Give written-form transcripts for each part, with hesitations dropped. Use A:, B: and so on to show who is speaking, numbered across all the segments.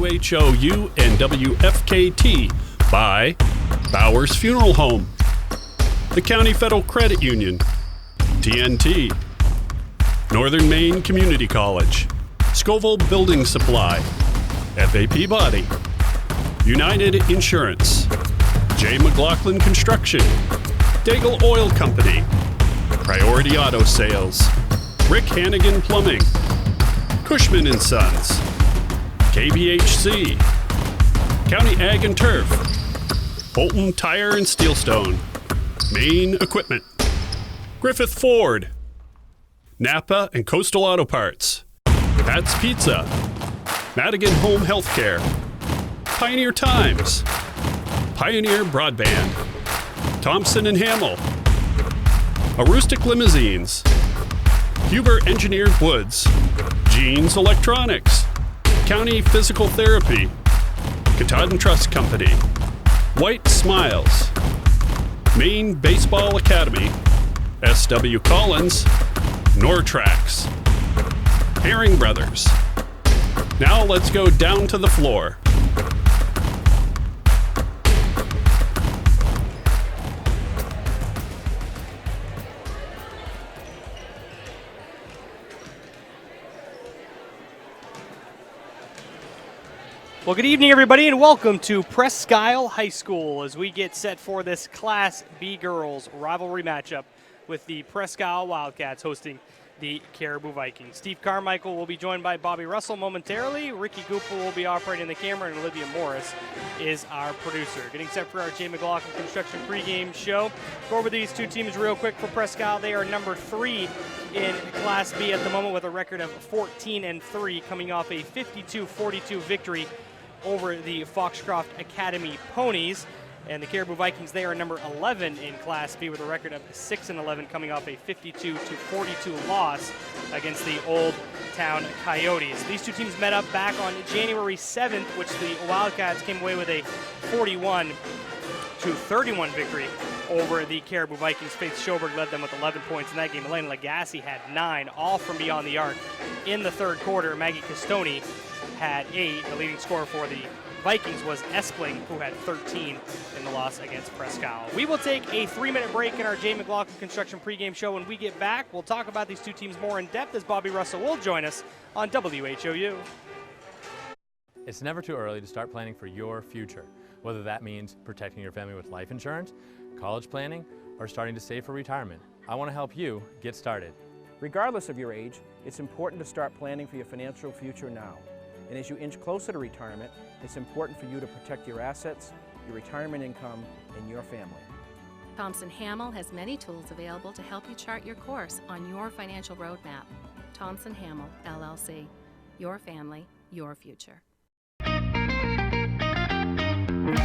A: WHOU and WFKT by Bowers Funeral Home, the County Federal Credit Union, TNT, Northern Maine Community College, Scoville Building Supply, F.A. Peabody, United Insurance, J. McLaughlin Construction, Daigle Oil Company, Priority Auto Sales, Rick Hannigan Plumbing, Cushman & Sons, KBHC, County Ag and Turf, Bolton Tire and Steelstone, Maine Equipment, Griffith Ford, NAPA and Coastal Auto Parts, Pat's Pizza, Madigan Home Healthcare, Pioneer Times, Pioneer Broadband, Thompson and Hamill, Aroostook Limousines, Huber Engineered Woods, Jeans Electronics, County Physical Therapy, Katahdin Trust Company, White Smiles, Maine Baseball Academy, S.W. Collins, Nortrax, Herring Brothers. Now let's go down to the floor.
B: Well, good evening, everybody, and welcome to Presque Isle High School as we get set for this Class B girls rivalry matchup with the Presque Isle Wildcats hosting the Caribou Vikings. Steve Carmichael will be joined by Bobby Russell momentarily. Ricky Goupel will be operating the camera, and Olivia Morris is our producer. Getting set for our J. McLaughlin Construction pregame show. Go over these two teams real quick for Presque Isle. They are number 3 in Class B at the moment with a record of 14-3, coming off a 52-42 victory over the Foxcroft Academy Ponies. And the Caribou Vikings, they are number 11 in Class B with a record of 6-11, coming off a 52-42 loss against the Old Town Coyotes. These two teams met up back on January 7th, which the Wildcats came away with a 41-31 victory over the Caribou Vikings. Faith Schoberg led them with 11 points in that game. Elena Lagasse had 9, all from beyond the arc. In the third quarter, Maggie Castoni had 8. The leading scorer for the Vikings was Espling, who had 13 in the loss against Presque Isle. We will take a 3-minute break in our J. McLaughlin Construction pregame show. When we get back, we'll talk about these two teams more in depth as Bobby Russell will join us on WHOU.
C: It's never too early to start planning for your future, whether that means protecting your family with life insurance, college planning, or starting to save for retirement. I want to help you get started.
D: Regardless of your age, it's important to start planning for your financial future now. And as you inch closer to retirement, it's important for you to protect your assets, your retirement income, and your family.
E: Thompson Hamill has many tools available to help you chart your course on your financial roadmap. Thompson Hamill, LLC. Your family, your future.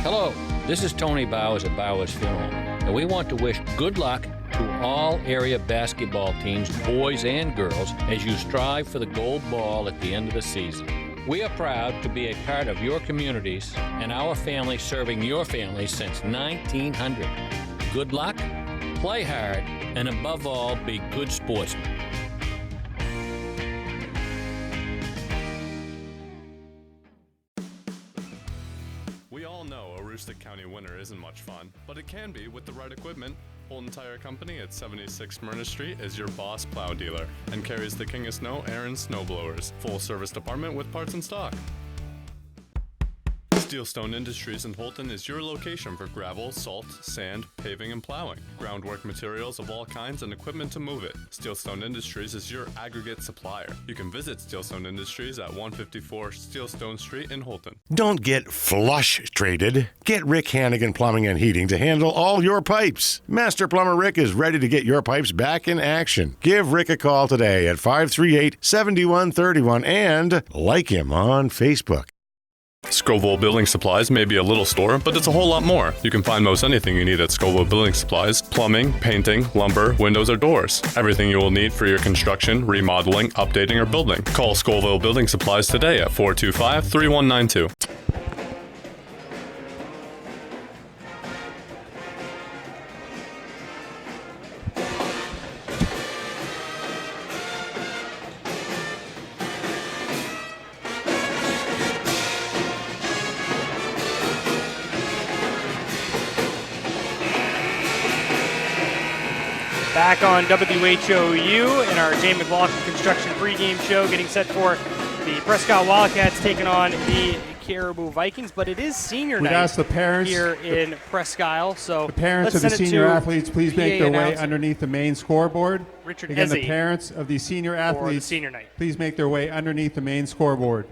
F: Hello, this is Tony Bowers at Bowers Funeral, and we want to wish good luck to all area basketball teams, boys and girls, as you strive for the gold ball at the end of the season. We are proud to be a part of your communities and our family serving your family since 1900. Good luck, play hard, and above all, be good sportsmen.
G: We all know Aroostook County winter isn't much fun, but it can be with the right equipment. Holton Tire Company at 76 Myrna Street is your boss plow dealer and carries the King of Snow Aaron snowblowers. Full service department with parts in stock. Steelstone Industries in Holton is your location for gravel, salt, sand, paving, and plowing. Groundwork materials of all kinds and equipment to move it. Steelstone Industries is your aggregate supplier. You can visit Steelstone Industries at 154 Steelstone Street in Holton.
H: Don't get frustrated. Get Rick Hannigan Plumbing and Heating to handle all your pipes. Master Plumber Rick is ready to get your pipes back in action. Give Rick a call today at 538-7131 and like him on Facebook.
G: Scoville Building Supplies may be a little store, but it's a whole lot more. You can find most anything you need at Scoville Building Supplies: plumbing, painting, lumber, windows, or doors. Everything you will need for your construction, remodeling, updating, or building. Call Scoville Building Supplies today at 425-3192.
B: Back on WHOU in our Jay McLaughlin Construction pregame show, getting set for the Presque Isle Wildcats taking on the Caribou Vikings, but it is senior night
I: ask the parents,
B: here in Presque Isle. So
I: the parents of the senior athletes, please make their way underneath the main scoreboard.
B: Richard
I: Again,
B: Ezzie
I: the parents of the senior athletes,
B: senior night,
I: please make their way underneath the main scoreboard.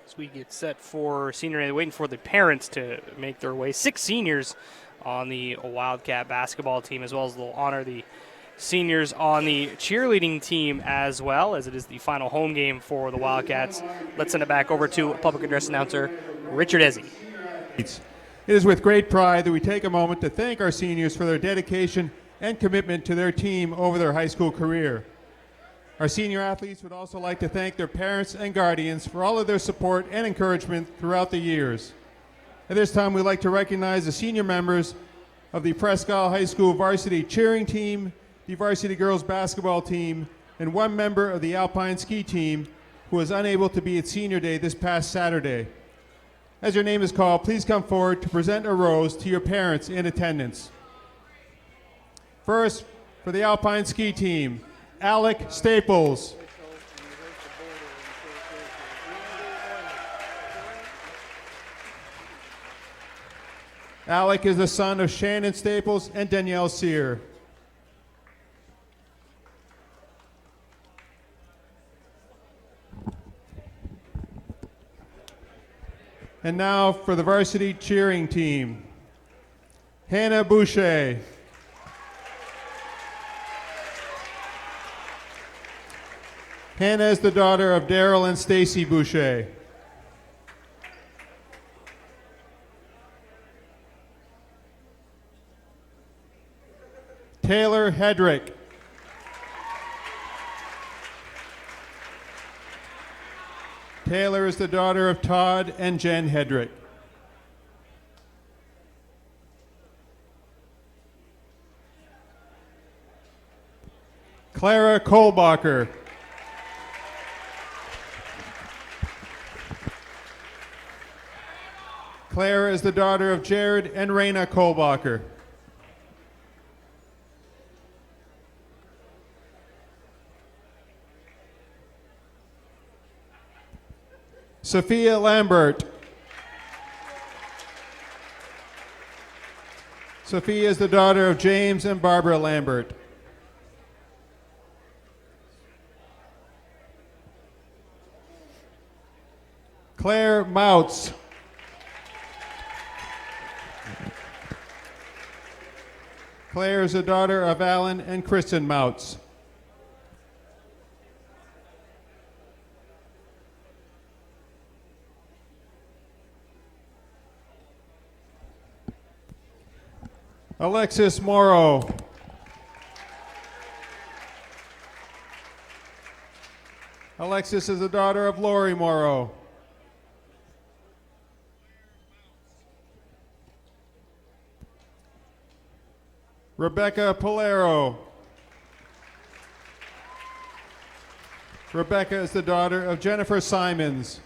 B: As we get set for senior night, waiting for the parents to make their way. 6 seniors on the Wildcat basketball team, as well as they'll honor the seniors on the cheerleading team as well, as it is the final home game for the Wildcats. Let's send it back over to public address announcer Richard Ezzie.
I: It is with great pride that we take a moment to thank our seniors for their dedication and commitment to their team over their high school career. Our senior athletes would also like to thank their parents and guardians for all of their support and encouragement throughout the years. At this time, we'd like to recognize the senior members of the Presque Isle High School varsity cheering team, the varsity girls basketball team, and one member of the alpine ski team who was unable to be at senior day this past Saturday. As your name is called, please come forward to present a rose to your parents in attendance. First, for the alpine ski team, Alec Staples. Alec is the son of Shannon Staples and Danielle Sear. And now for the varsity cheering team, Hannah Boucher. Hannah is the daughter of Daryl and Stacy Boucher. Taylor Hedrick. Taylor is the daughter of Todd and Jen Hedrick. Clara Kohlbacher. Claire is the daughter of Jared and Raina Kohlbacher. Sophia Lambert. Sophia is the daughter of James and Barbara Lambert. Claire Moutz. Claire is the daughter of Alan and Kristen Moutz. Alexis Morrow. Alexis is the daughter of Lori Morrow. Rebecca Polero. Rebecca is the daughter of Jennifer Simons.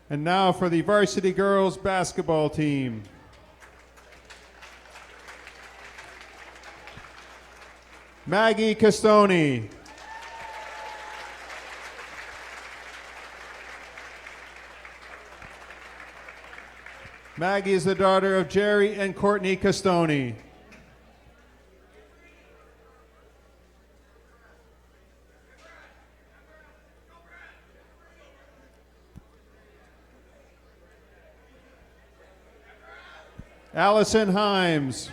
I: And now for the varsity girls basketball team. Maggie Castoni. Maggie is the daughter of Jerry and Courtney Castoni. Allison Himes.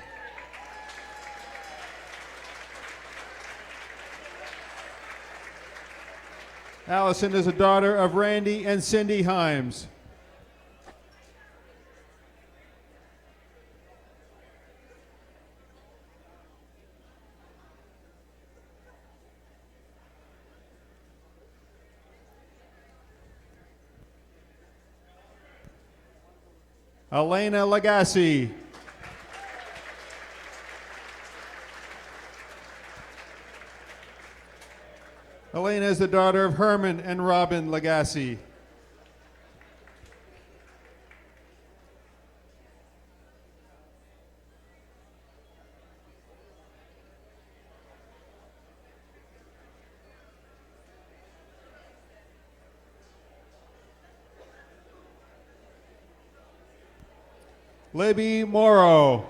I: Allison is a daughter of Randy and Cindy Himes. Elena Lagasse. Elena is the daughter of Herman and Robin Lagasse. Libby Morrow.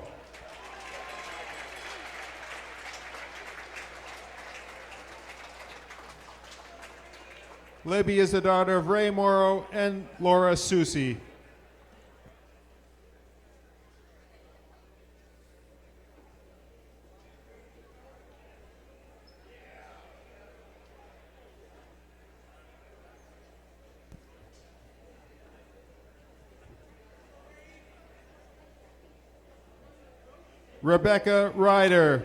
I: Libby is the daughter of Ray Morrow and Laura Susi. Rebecca Ryder.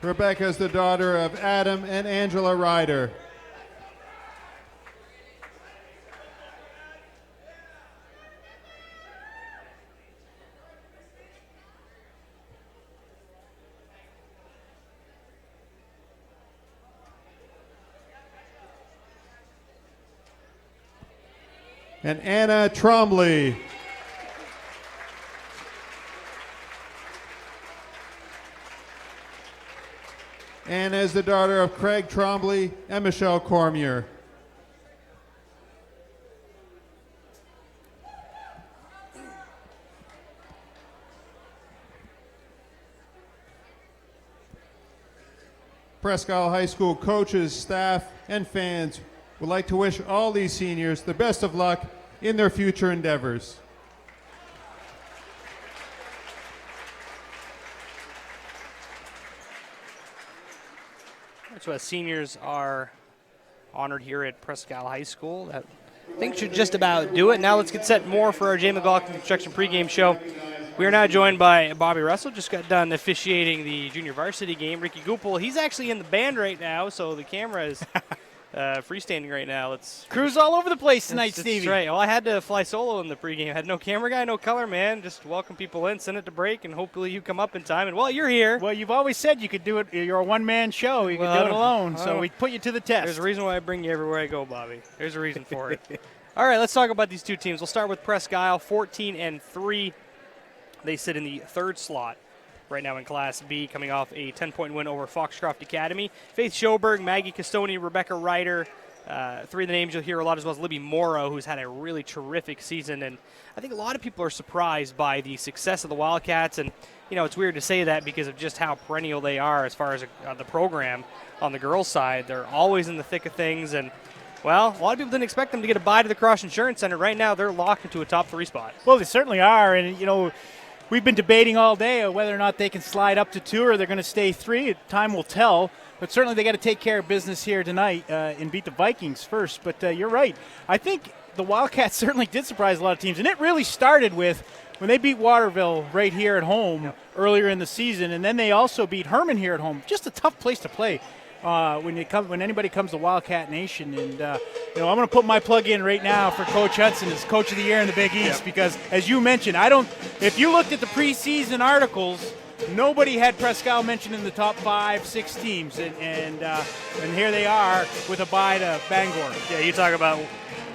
I: Rebecca is the daughter of Adam and Angela Ryder. And Anna Trombley. Anna is the daughter of Craig Trombley and Michelle Cormier. Presque Isle High School coaches, staff, and fans would like to wish all these seniors the best of luck in their future endeavors.
B: So as seniors are honored here at Presque Isle High School, that I think should just about do it. Now let's get set more for our Jay McLaughlin Construction pregame show. We are now joined by Bobby Russell, just got done officiating the junior varsity game. Ricky Goupel, he's actually in the band right now, so the camera is freestanding right now. Let's
J: cruise all over the place tonight, Stevie.
B: That's right. Well, I had to fly solo in the pregame. I had no camera guy, no color man. Just welcome people in, send it to break, and hopefully you come up in time. And while you're here,
J: well, you've always said you could do it. You're a one-man show. You could do it alone. So we put you to the test.
B: There's a reason why I bring you everywhere I go, Bobby. There's a reason for it. All right, let's talk about these two teams. We'll start with Presque Isle, 14-3. They sit in the third slot right now in Class B, coming off a 10-point win over Foxcroft Academy. Faith Schoberg, Maggie Castoni, Rebecca Ryder. Three of the names you'll hear a lot, as well as Libby Morrow, who's had a really terrific season. And I think a lot of people are surprised by the success of the Wildcats. And, you know, it's weird to say that because of just how perennial they are as far as the program on the girls' side. They're always in the thick of things. And, well, a lot of people didn't expect them to get a bye to the Cross Insurance Center. Right now, they're locked into a top 3 spot.
J: Well, they certainly are. And, you know, we've been debating all day whether or not they can slide up to 2 or they're going to stay 3. Time will tell. But certainly they got to take care of business here tonight and beat the Vikings first. But you're right. I think the Wildcats certainly did surprise a lot of teams. And it really started with when they beat Waterville right here at home earlier in the season. And then they also beat Herman here at home. Just a tough place to play when anybody comes to Wildcat Nation. And, you know, I'm going to put my plug in right now for Coach Hudson as Coach of the Year in the Big East. Because, as you mentioned, if you looked at the preseason articles, nobody had Presque Isle mentioned in the top 5-6 teams, and here they are with a bye to Bangor.
B: Yeah, you talk about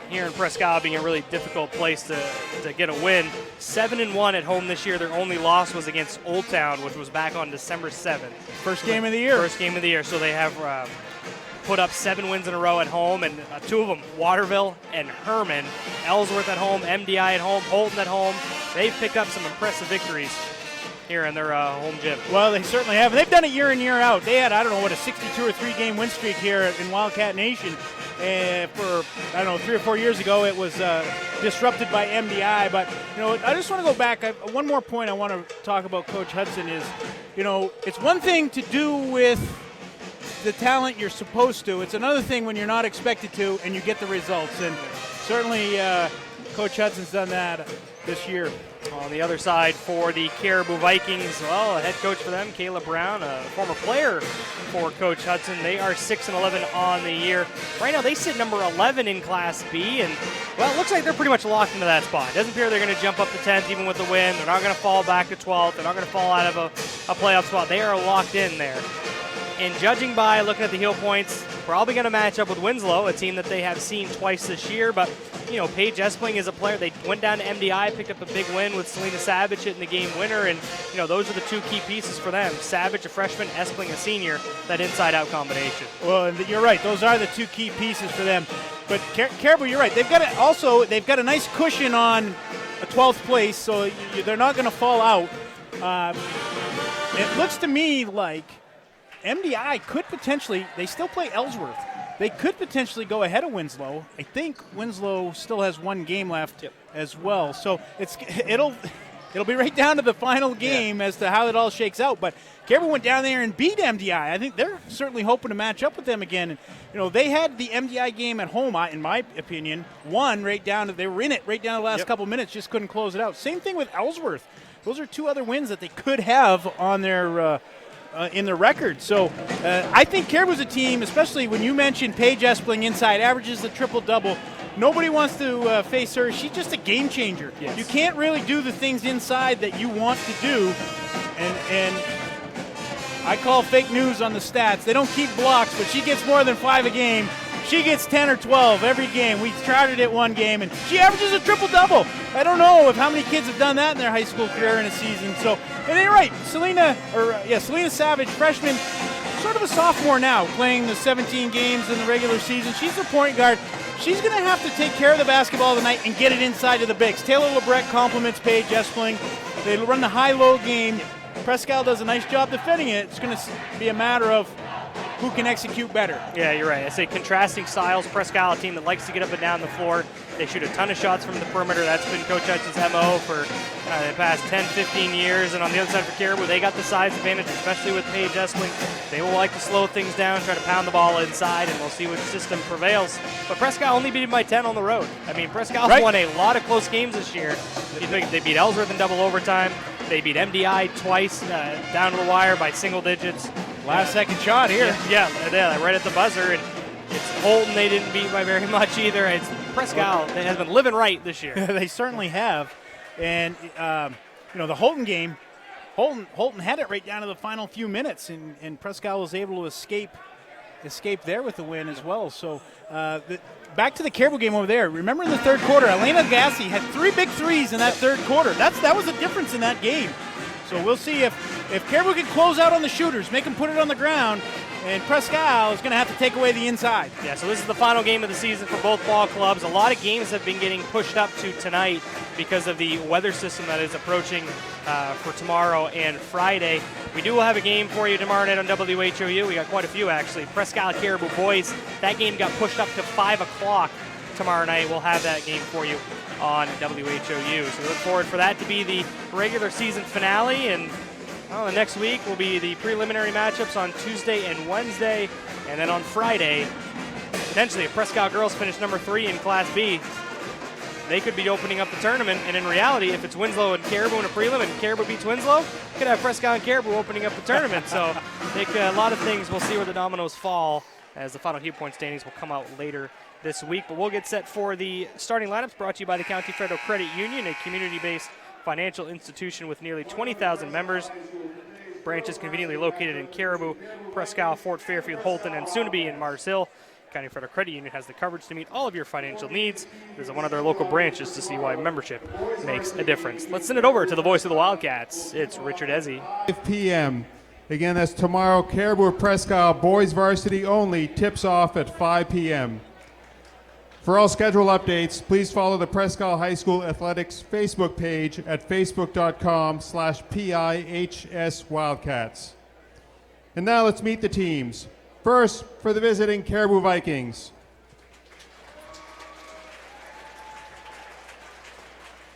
B: here in Presque Isle being a really difficult place to get a win. 7-1 at home this year. Their only loss was against Old Town, which was back on December 7th.
J: First game of the year.
B: First game of the year. So they have put up 7 wins in a row at home, and 2 of them, Waterville and Herman. Ellsworth at home, MDI at home, Holton at home. They've picked up some impressive victories here in their home gym.
J: Well, they certainly have. And they've done it year in, year out. They had, a 62 or 3 game win streak here in Wildcat Nation. For, 3 or 4 years ago, it was disrupted by MDI. But, you know, I just want to go back. One more point I want to talk about Coach Hudson is, you know, it's one thing to do with the talent you're supposed to. It's another thing when you're not expected to and you get the results. And certainly Coach Hudson's done that this year.
B: On the other side for the Caribou Vikings, well, a head coach for them, Caleb Brown, a former player for Coach Hudson. They are 6-11 on the year. Right now they sit number 11 in Class B, and, well, it looks like they're pretty much locked into that spot. It doesn't appear they're going to jump up to 10th even with the win. They're not going to fall back to 12th. They're not going to fall out of a playoff spot. They are locked in there. And judging by looking at the heel points, probably going to match up with Winslow, a team that they have seen twice this year. But, you know, Paige Espling is a player. They went down to MDI, picked up a big win with Selena Savage hitting the game winner. And, you know, those are the two key pieces for them. Savage, a freshman, Espling, a senior, that inside-out combination.
J: Well, and you're right. Those are the two key pieces for them. But Caribou, you're right. They've got a nice cushion on a 12th place, so they're not going to fall out. It looks to me like MDI could potentially, they still play Ellsworth. They could potentially go ahead of Winslow. I think Winslow still has one game left as well. So it'll be right down to the final game as to how it all shakes out. But Caribou went down there and beat MDI. I think they're certainly hoping to match up with them again. And, you know, they had the MDI game at home, in my opinion, won right down to, they were in it right down to the last couple minutes, just couldn't close it out. Same thing with Ellsworth. Those are two other wins that they could have on their in their record. So I think Caribou's a team, especially when you mentioned Paige Espling inside, averages the triple-double. Nobody wants to face her. She's just a game changer. Yes. You can't really do the things inside that you want to do. And I call fake news on the stats. They don't keep blocks, but she gets more than 5 a game. She gets 10 or 12 every game. We started it one game, and she averages a triple-double. I don't know how many kids have done that in their high school career in a season. So, and you're right, Selena Savage, freshman, sort of a sophomore now, playing the 17 games in the regular season. She's the point guard. She's going to have to take care of the basketball tonight and get it inside of the bigs. Taylor Lebrecht compliments Paige Espling. They run the high-low game. Prescal does a nice job defending it. It's going to be a matter of who can execute better. Yeah, you're right. I say contrasting styles. Prescal, a team that likes to get up and down the floor. They shoot a ton of shots from the perimeter. That's been Coach Hudson's MO for the past 10, 15 years. And on the other side for Caribou, they got the size advantage, especially with Paige Espling. They will like to slow things down, try to pound the ball inside, and we'll see which system prevails. But Prescal only beat them by 10 on the road. I mean, Prescal won a lot of close games this year. They beat Ellsworth in double overtime. They beat MDI twice down to the wire by single digits. Last second shot here. Yeah, right at the buzzer. And it's Holton they didn't beat by very much either. It's Prescal that has been living right this year. They certainly have. And, the Holton game, Holton had it right down to the final few minutes, and Prescal was able to escape there with the win as well. So back to the Caribou game over there. Remember in the third quarter, Elena Gassi had 3 big threes in that third quarter. That was the difference in that game. So we'll see if Caribou can close out on the shooters, make them put it on the ground, and Prescal is going to have to take away the inside. Yeah, so this is the final game of the season for both ball clubs. A lot of games have been getting pushed up to tonight because of the weather system that is approaching for tomorrow and Friday. We do have a game for you tomorrow night on WHOU. We got quite a few, actually. Prescal Caribou boys, that game got pushed up to 5 o'clock tomorrow night. We'll have that game for you on WHOU. So we look forward for that to be the regular season finale, and the next week will be the preliminary matchups on Tuesday and Wednesday, and then on Friday, potentially if Prescal girls finish number 3 in Class B, they could be opening up the tournament, and in reality, if it's Winslow and Caribou in a prelim and Caribou beats Winslow, you could have Prescal and Caribou opening up the tournament. So I think a lot of things, we'll see where the dominoes fall as the final heel point standings will come out later this week. But we'll get set for the starting lineups brought to you by the County Federal Credit Union, a community-based financial institution with nearly 20,000 members. Branches conveniently located in Caribou, Prescal, Fort Fairfield, Holton, and soon to be in Mars Hill. County Federal Credit Union has the coverage to meet all of your financial needs. Visit one of their local branches to see why membership makes a difference. Let's send it over to the voice of the Wildcats. It's Richard Ezzy.
I: 5 p.m. Again, that's tomorrow. Caribou Prescal, boys varsity only, tips off at 5 p.m. For all schedule updates, please follow the Prescal High School Athletics Facebook page at facebook.com/PIHS Wildcats. And now let's meet the teams. First, for the visiting Caribou Vikings.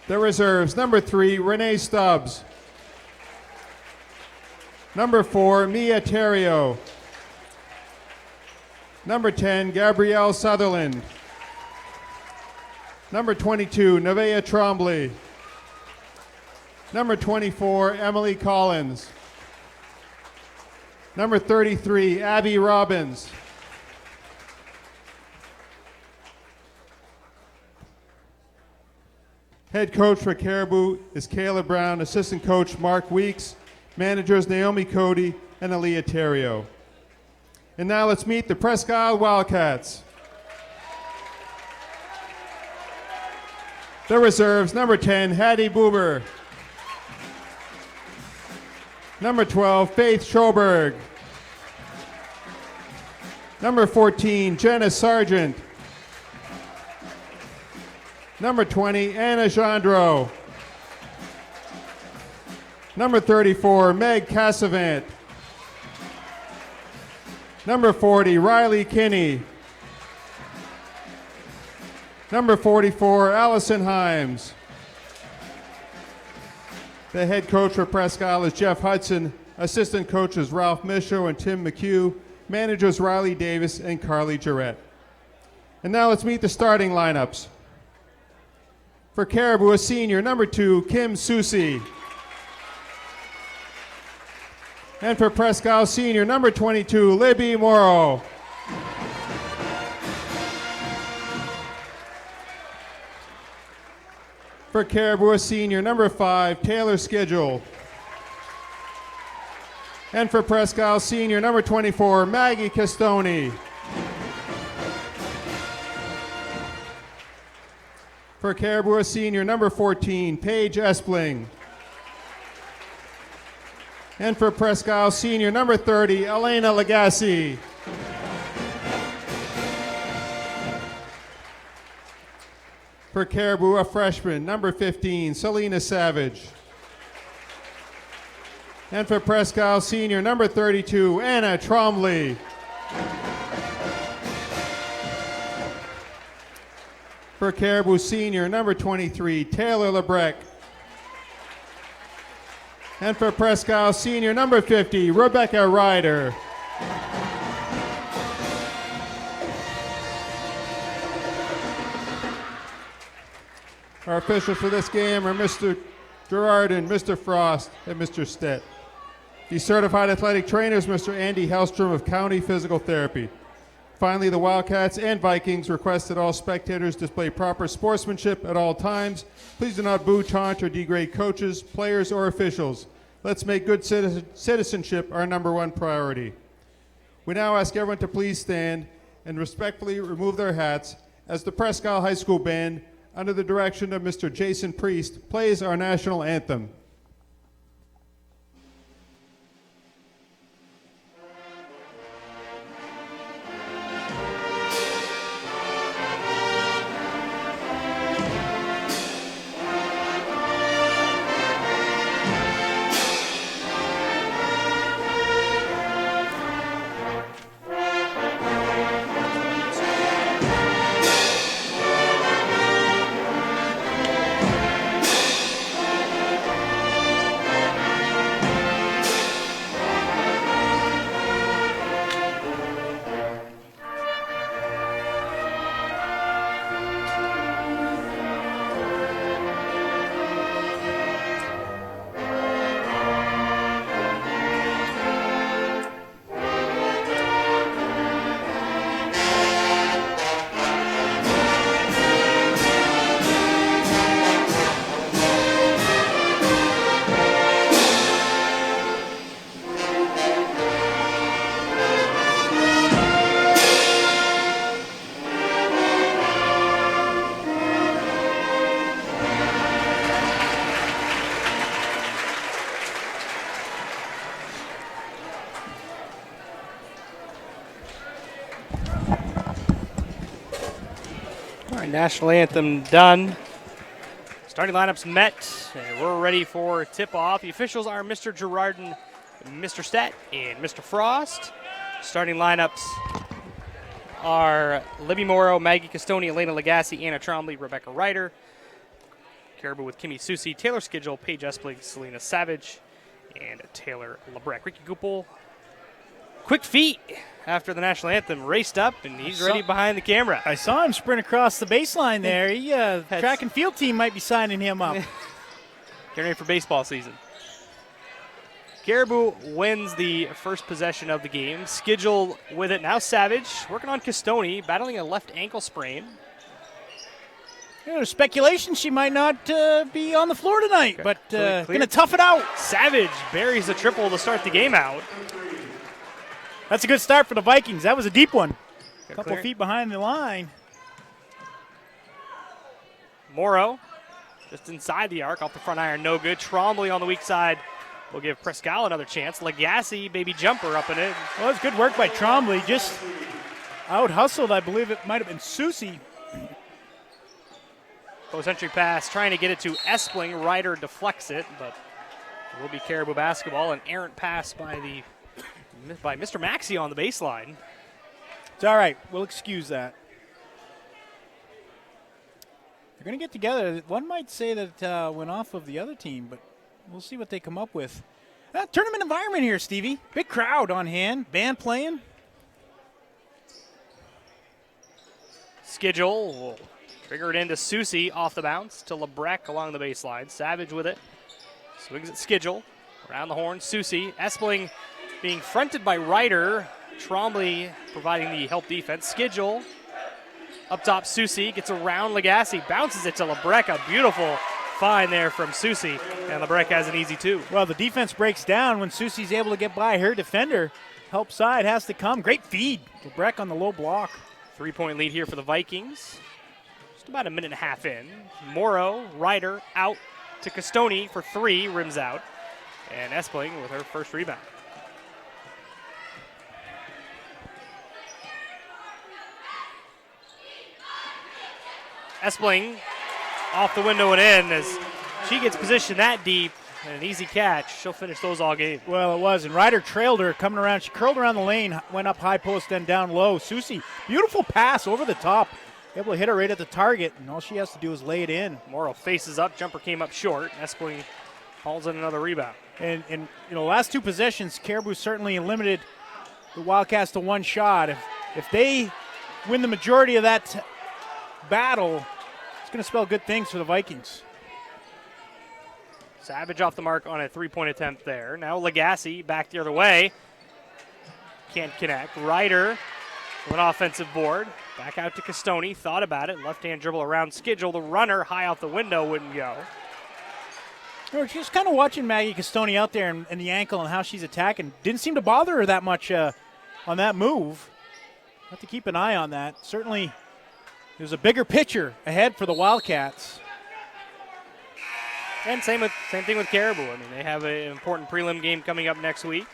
I: The reserves, number 3, Renee Stubbs. Number 4, Mia Terrio. Number 10, Gabrielle Sutherland. Number 22, Nevaeh Trombley. Number 24, Emily Collins. Number 33, Abby Robbins. Head coach for Caribou is Kayla Brown, assistant coach Mark Weeks, managers Naomi Cody and Aaliyah Terrio. And now let's meet the Presque Isle Wildcats. The reserves, number 10, Hattie Buber. Number 12, Faith Schoberg. Number 14, Jenna Sargent. Number 20, Anna Gendro. Number 34, Meg Cassavant. Number 40, Riley Kinney. Number 44, Allison Himes. The head coach for Presque Isle is Jeff Hudson. Assistant coaches Ralph Michaud and Tim McHugh. Managers Riley Davis and Carly Jarrett. And now let's meet the starting lineups. For Caribou, a senior, number 2, Kim Susi. And for Presque Isle, senior, number 22, Libby Morrow. For Caribou, a senior, number 5, Taylor Schedule. And for Presque Isle, senior, number 24, Maggie Castoni. For Caribou, a senior, number 14, Paige Espling. And for Presque Isle, senior, number 30, Elena Lagasse. For Caribou, a freshman, number 15, Selena Savage. And for Presque Isle, senior, number 32, Anna Trombley. For Caribou, senior, number 23, Taylor Lebrecq. And for Presque Isle, senior, number 50, Rebecca Ryder. Our officials for this game are Mr. Gerardin, Mr. Frost, and Mr. Stett. The certified athletic trainers, Mr. Andy Hellstrom of County Physical Therapy. Finally, the Wildcats and Vikings request that all spectators display proper sportsmanship at all times. Please do not boo, taunt, or degrade coaches, players, or officials. Let's make good citizenship our number one priority. We now ask everyone to please stand and respectfully remove their hats as the Presque Isle High School Band, under the direction of Mr. Jason Priest, plays our national anthem.
B: National anthem done. Starting lineups met. And we're ready for tip-off. The officials are Mr. Gerardin, Mr. Stett, and Mr. Frost. Starting lineups are Libby Morrow, Maggie Castoni, Elena Lagasse, Anna Trombley, Rebecca Ryder. Caribou with Kimmy Susi, Taylor Schedule, Paige Espling, Selena Savage, and Taylor Lebrecq. Ricky Goupel quick feet after the national anthem, raced up, and he's ready behind the camera.
J: I saw him sprint across the baseline there. Track and field team might be signing him up.
B: Getting ready for baseball season. Caribou wins the first possession of the game. Schedule with it. Now Savage working on Castoni, battling a left ankle sprain.
J: There's speculation she might not be on the floor tonight, but going to tough it out.
B: Savage buries a triple to start the game out.
J: That's a good start for the Vikings. That was a deep one. A couple
B: clear.
J: feet behind the line.
B: Morrow just inside the arc, off the front iron, no good. Trombley on the weak side will give Presque Isle another chance. Legassi, baby jumper up in it.
J: Well, it's good work by Trombley. Just out-hustled, I believe it might have been Susie.
B: Post entry pass, trying to get it to Espling. Ryder deflects it, but it will be Caribou basketball. An errant pass by Mr. Maxey on the baseline.
J: It's all right. We'll excuse that. They're going to get together. One might say that it went off of the other team, but we'll see what they come up with. Tournament environment here, Stevie. Big crowd on hand. Band playing.
B: Schedule will trigger it into Susie off the bounce to Lebrec along the baseline. Savage with it. Swings at Schedule. Around the horn, Susie. Espling being fronted by Ryder. Trombley providing the help defense. Schedule up top, Susie gets around Legassi, bounces it to Lebrec. A beautiful find there from Susie, and Lebrec has an easy two.
J: Well, the defense breaks down when Susie's able to get by her defender. Help side has to come. Great feed. Lebrec on the low block.
B: 3-point lead here for the Vikings. Just about a minute and a half in. Morrow, Ryder out to Castoni for three, rims out. And Espling with her first rebound. Espling off the window and in as she gets positioned that deep, and an easy catch. She'll finish those all game.
J: Well, it was, and Ryder trailed her coming around. She curled around the lane, went up high post, then down low. Susie, beautiful pass over the top, able to hit her right at the target, and all she has to do is lay it in.
B: Morrow faces up, jumper came up short. Espling hauls in another rebound.
J: And last two possessions, Caribou certainly limited the Wildcats to one shot. If they win the majority of that battle, it's going to spell good things for the Vikings.
B: Savage off the mark on a three-point attempt there. Now Legassi back the other way. Can't connect. Ryder with an offensive board. Back out to Castoni. Thought about it. Left-hand dribble around Schedule. The runner high off the window wouldn't go.
J: We're just kind of watching Maggie Castoni out there and the ankle and how she's attacking. Didn't seem to bother her that much on that move. Have to keep an eye on that. Certainly there's a bigger picture ahead for the Wildcats.
B: And same thing with Caribou. I mean, they have an important prelim game coming up next week.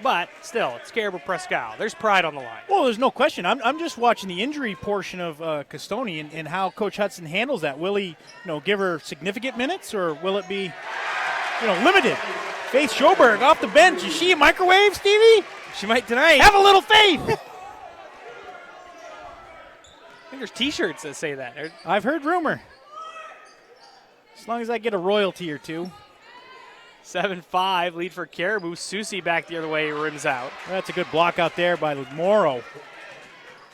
B: But still, it's Caribou Presque Isle. There's pride on the line.
J: Well, there's no question. I'm just watching the injury portion of Castoni and how Coach Hudson handles that. Will he, give her significant minutes, or will it be, limited? Faith Schoberg off the bench. Is she a microwave, Stevie?
B: She might tonight.
J: Have a little faith.
B: I think there's T-shirts that say that.
J: I've heard rumor. As long as I get a royalty or two.
B: 7-5 lead for Caribou. Susie back the other way, rims out.
J: That's a good block out there by Morrow.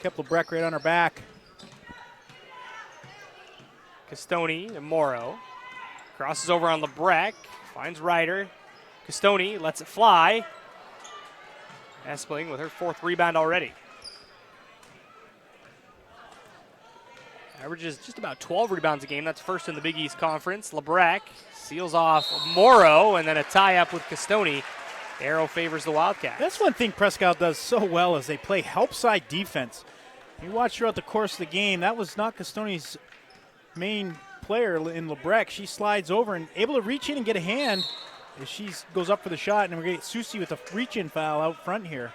J: Kept Lebrec right on her back.
B: Castoni and Morrow. Crosses over on Lebrec. Finds Ryder. Castoni lets it fly. Espling with her fourth rebound already. Averages just about 12 rebounds a game. That's first in the Big East Conference. Lebrec seals off Morrow, and then a tie-up with Castoni. Arrow favors the Wildcats.
J: That's one thing Presque Isle does so well is they play help-side defense. You watch throughout the course of the game, that was not Castoni's main player in Lebrec. She slides over and able to reach in and get a hand as she goes up for the shot, and we're going to get Susie with a reach-in foul out front here.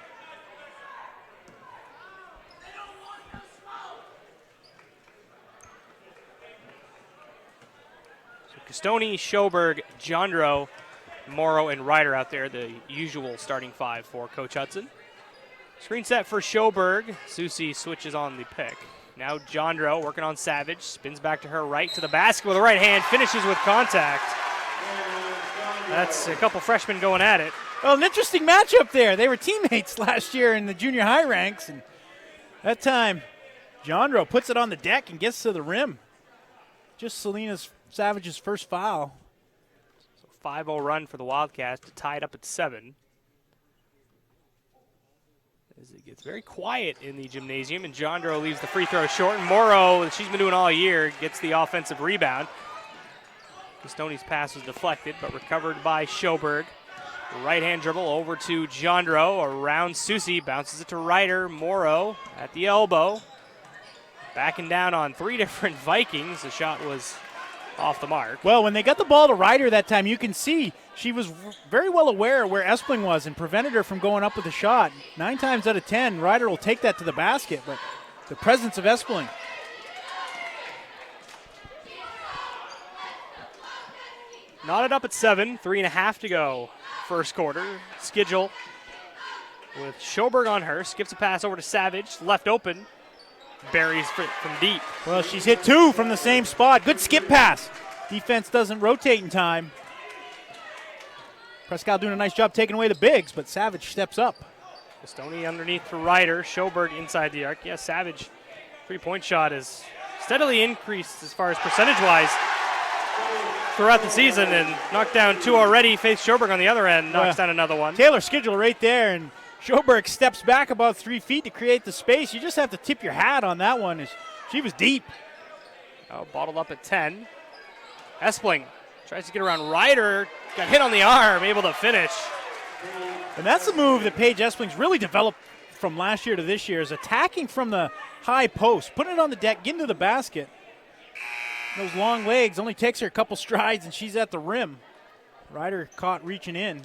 B: Castoni, Schoberg, Jandro, Morrow, and Ryder out there, the usual starting five for Coach Hudson. Screen set for Schoberg. Susie switches on the pick. Now Jandro working on Savage. Spins back to her right to the basket with the right hand. Finishes with contact. That's a couple freshmen going at it.
J: Well, an interesting matchup there. They were teammates last year in the junior high ranks, and that time, Jandro puts it on the deck and gets to the rim. Just Savage's first foul.
B: So 5-0 run for the Wildcats to tie it up at 7. As it gets very quiet in the gymnasium, and Jandro leaves the free throw short, and Morrow, that she's been doing all year, gets the offensive rebound. Castoni's pass was deflected, but recovered by Schoberg. Right-hand dribble over to Jandro, around Susie, bounces it to Ryder. Morrow at the elbow. Backing down on 3 different Vikings. The shot was off the mark.
J: Well, when they got the ball to Ryder that time, you can see she was very well aware where Espling was and prevented her from going up with a shot. 9 times out of 10, Ryder will take that to the basket, but the presence of Espling.
B: Knotted up at 7, 3.5 to go. First quarter. Schedule with Schoberg on her. Skips a pass over to Savage. Left open. Buries from deep.
J: Well, she's hit 2 from the same spot. Good skip pass. Defense doesn't rotate in time. Presque Isle doing a nice job taking away the bigs, but Savage steps up.
B: Castoni underneath to Ryder. Schoberg inside the arc. Yeah, Savage three-point shot is steadily increased as far as percentage-wise throughout the season, and knocked down 2 already. Faith Schoberg on the other end knocks down another one.
J: Taylor schedule right there, and Schoberg steps back about 3 feet to create the space. You just have to tip your hat on that one. She was deep.
B: Oh, bottled up at 10. Espling tries to get around Ryder. Got hit on the arm, able to finish.
J: And that's the move that Paige Espling's really developed from last year to this year, is attacking from the high post, putting it on the deck, getting to the basket. Those long legs only takes her a couple strides, and she's at the rim. Ryder caught reaching in.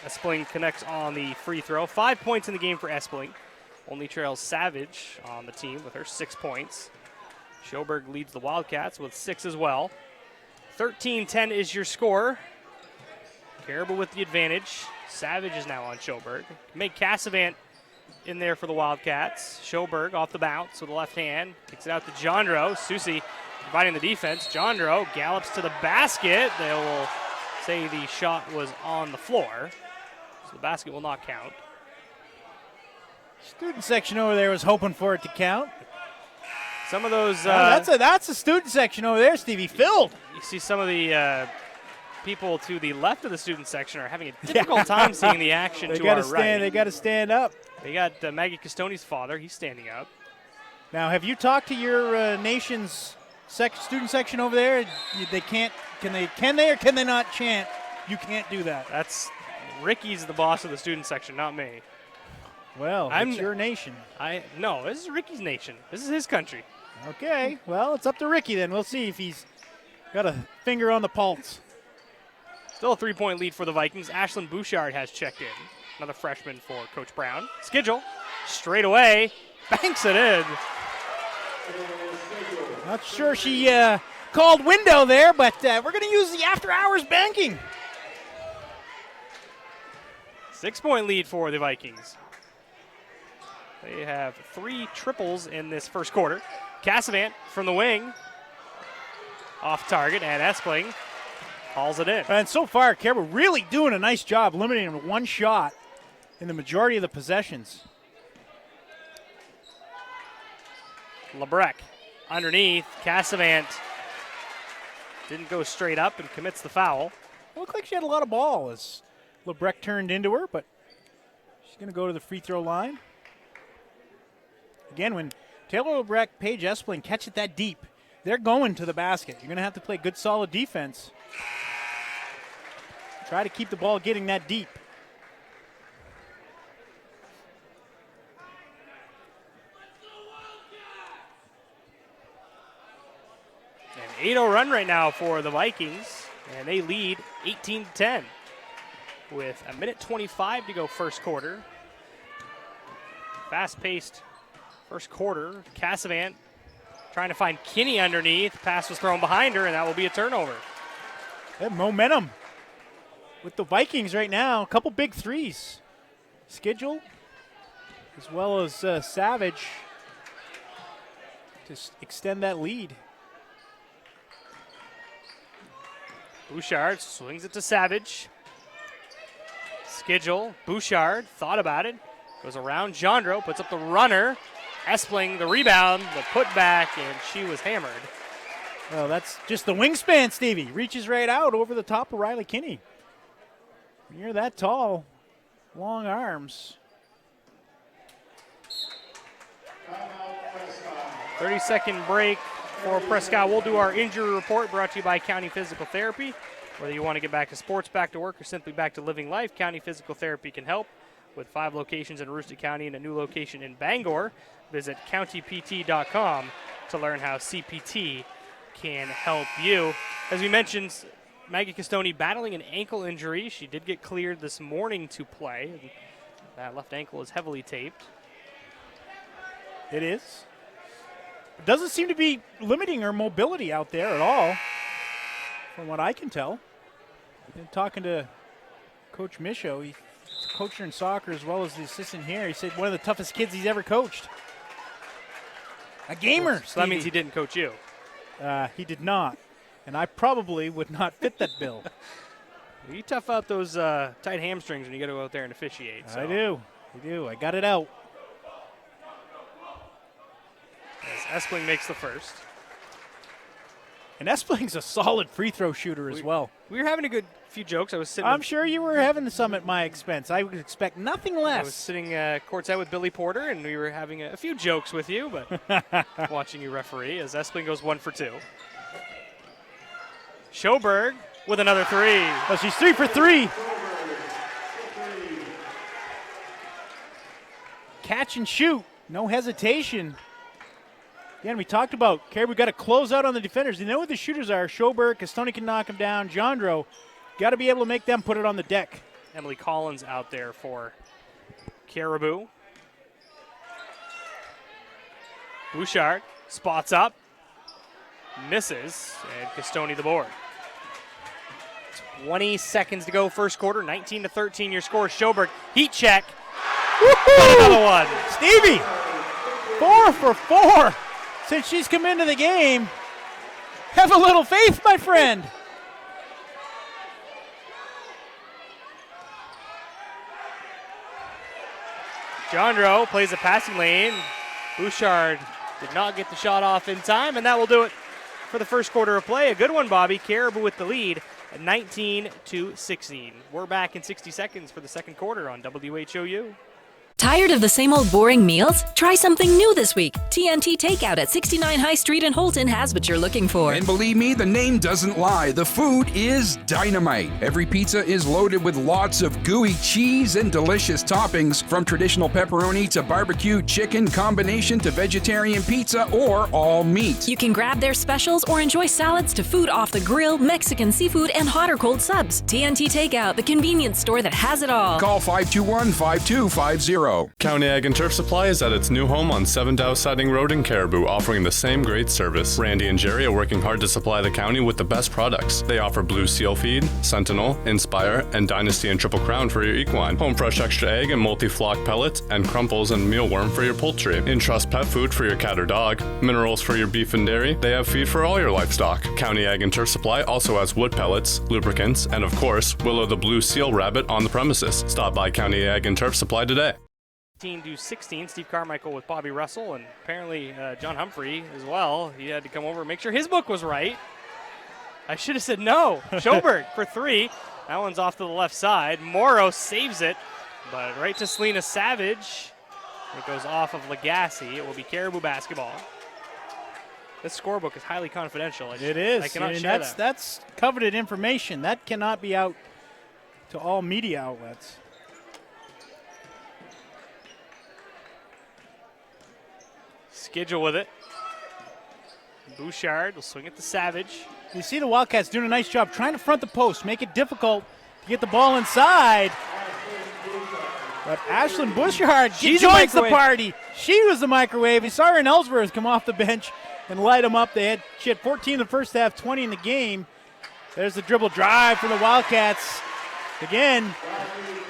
B: Espling connects on the free throw. 5 points in the game for Espling. Only trails Savage on the team with her 6 points. Schoberg leads the Wildcats with 6 as well. 13-10 is your score. Caribou with the advantage. Savage is now on Schoberg. Make Cassavant in there for the Wildcats. Schoberg off the bounce with the left hand. Kicks it out to Jandro. Susie providing the defense. Jandro gallops to the basket. They will say the shot was on the floor, so the basket will not count.
J: Student section over there was hoping for it to count.
B: Some of those...
J: that's a student section over there, Stevie. Filled.
B: You see some of the people to the left of the student section are having a difficult time seeing the action to our right.
J: They got to stand up.
B: They got Maggie Castoni's father. He's standing up.
J: Now, have you talked to your nation's student section over there? They can't. Can they or can they not chant? You can't do that.
B: That's Ricky's the boss of the student section, not me.
J: Well, it's your nation.
B: No, this is Ricky's nation. This is his country.
J: Okay. Well, it's up to Ricky then. We'll see if he's got a finger on the pulse.
B: Still a 3-point lead for the Vikings. Ashlyn Bouchard has checked in. Another freshman for Coach Brown. Schedule, straight away, banks it in.
J: Not sure she called window there, but we're going to use the after-hours banking.
B: 6-point lead for the Vikings. They have 3 triples in this first quarter. Cassavant from the wing. Off target, and Espling hauls it in.
J: And so far, Caribou really doing a nice job limiting him to 1 shot in the majority of the possessions.
B: Lebrecq underneath. Cassavant didn't go straight up and commits the foul.
J: It looked like she had a lot of ball as Lebrecq turned into her, but she's going to go to the free throw line. Again, when Taylor Lebrecq, Paige Espling catch it that deep, they're going to the basket. You're going to have to play good, solid defense. Try to keep the ball getting that deep.
B: An 8-0 run right now for the Vikings, and they lead 18-10 with 1:25 to go first quarter. Fast-paced first quarter. Cassavant trying to find Kinney underneath. Pass was thrown behind her, and that will be a turnover.
J: They have momentum with the Vikings right now. A couple big threes. Schedule as well as Savage to extend that lead.
B: Bouchard swings it to Savage. Schedule, Bouchard thought about it. Goes around Jandro, puts up the runner. Espling, the rebound, the putback, and she was hammered.
J: Well, that's just the wingspan, Stevie. Reaches right out over the top of Riley Kinney. When you're that tall, long arms.
B: 30-second break for Prescott. We'll do our injury report brought to you by County Physical Therapy. Whether you want to get back to sports, back to work, or simply back to living life, County Physical Therapy can help. With 5 locations in Aroostook County and a new location in Bangor, visit countypt.com to learn how CPT can help you. As we mentioned, Maggie Castoni battling an ankle injury. She did get cleared this morning to play. That left ankle is heavily taped.
J: It is. It doesn't seem to be limiting her mobility out there at all, from what I can tell. Been talking to Coach Michaud. He's coached her in soccer as well as the assistant here. He said one of the toughest kids he's ever coached. A gamer.
B: So that means he didn't coach you.
J: He did not, and I probably would not fit that bill.
B: You tough out those tight hamstrings when you got to go out there and officiate. So.
J: I do. I got it out.
B: As Espling makes the first.
J: And Espling's a solid free throw shooter as well.
B: We were having a good few jokes. I was sitting.
J: I'm sure you were having some at my expense. I would expect nothing less.
B: I was sitting courtside with Billy Porter, and we were having a few jokes with you, but watching you referee as Espling goes 1 for 2. Schoberg with another 3.
J: Oh, she's 3 for 3. Catch and shoot. No hesitation. Again, we talked about Caribou got to close out on the defenders. They know what the shooters are. Schoberg, Castoni can knock him down. Jandro, got to be able to make them put it on the deck.
B: Emily Collins out there for Caribou. Bouchard spots up, misses, and Castoni the board. 20 seconds to go first quarter, 19-13 your score. Schoberg, heat check. Another one.
J: Stevie, 4 for 4 since she's come into the game. Have a little faith, my friend.
B: Jandro plays a passing lane. Bouchard did not get the shot off in time, and that will do it for the first quarter of play. A good one, Bobby. Caribou with the lead at 19-16. We're back in 60 seconds for the second quarter on WHOU.
K: Tired of the same old boring meals? Try something new this week. TNT Takeout at 69 High Street in Holton has what you're looking for.
L: And believe me, the name doesn't lie. The food is dynamite. Every pizza is loaded with lots of gooey cheese and delicious toppings, from traditional pepperoni to barbecue chicken combination to vegetarian pizza or all meat.
K: You can grab their specials or enjoy salads to food off the grill, Mexican seafood, and hot or cold subs. TNT Takeout, the convenience store that has it all.
L: Call 521-5250.
G: County Ag and Turf Supply is at its new home on 7 Dow Siding Road in Caribou, offering the same great service. Randy and Jerry are working hard to supply the county with the best products. They offer Blue Seal Feed, Sentinel, Inspire, and Dynasty and Triple Crown for your equine, Home Fresh Extra Egg and Multi-Flock Pellets, and Crumples and Mealworm for your poultry, Entrust Pet Food for your cat or dog, Minerals for your beef and dairy. They have feed for all your livestock. County Ag and Turf Supply also has wood pellets, lubricants, and of course, Willow the Blue Seal Rabbit on the premises. Stop by County Ag and Turf Supply today.
B: 16, Steve Carmichael with Bobby Russell, and apparently John Humphrey as well. He had to come over and make sure his book was right. I should have said no. Schoberg for 3. That one's off to the left side. Morrow saves it, but right to Selena Savage. It goes off of Legacy. It will be Caribou basketball. This scorebook is highly confidential.
J: It is.
B: I cannot share that.
J: That's coveted information. That cannot be out to all media outlets.
B: Schedule with it. Bouchard will swing it to Savage.
J: You see the Wildcats doing a nice job trying to front the post, make it difficult to get the ball inside. But Ashlyn Bouchard joins the party. She was the microwave. We saw her in Ellsworth come off the bench and light them up. She had 14 in the first half, 20 in the game. There's the dribble drive for the Wildcats. Again,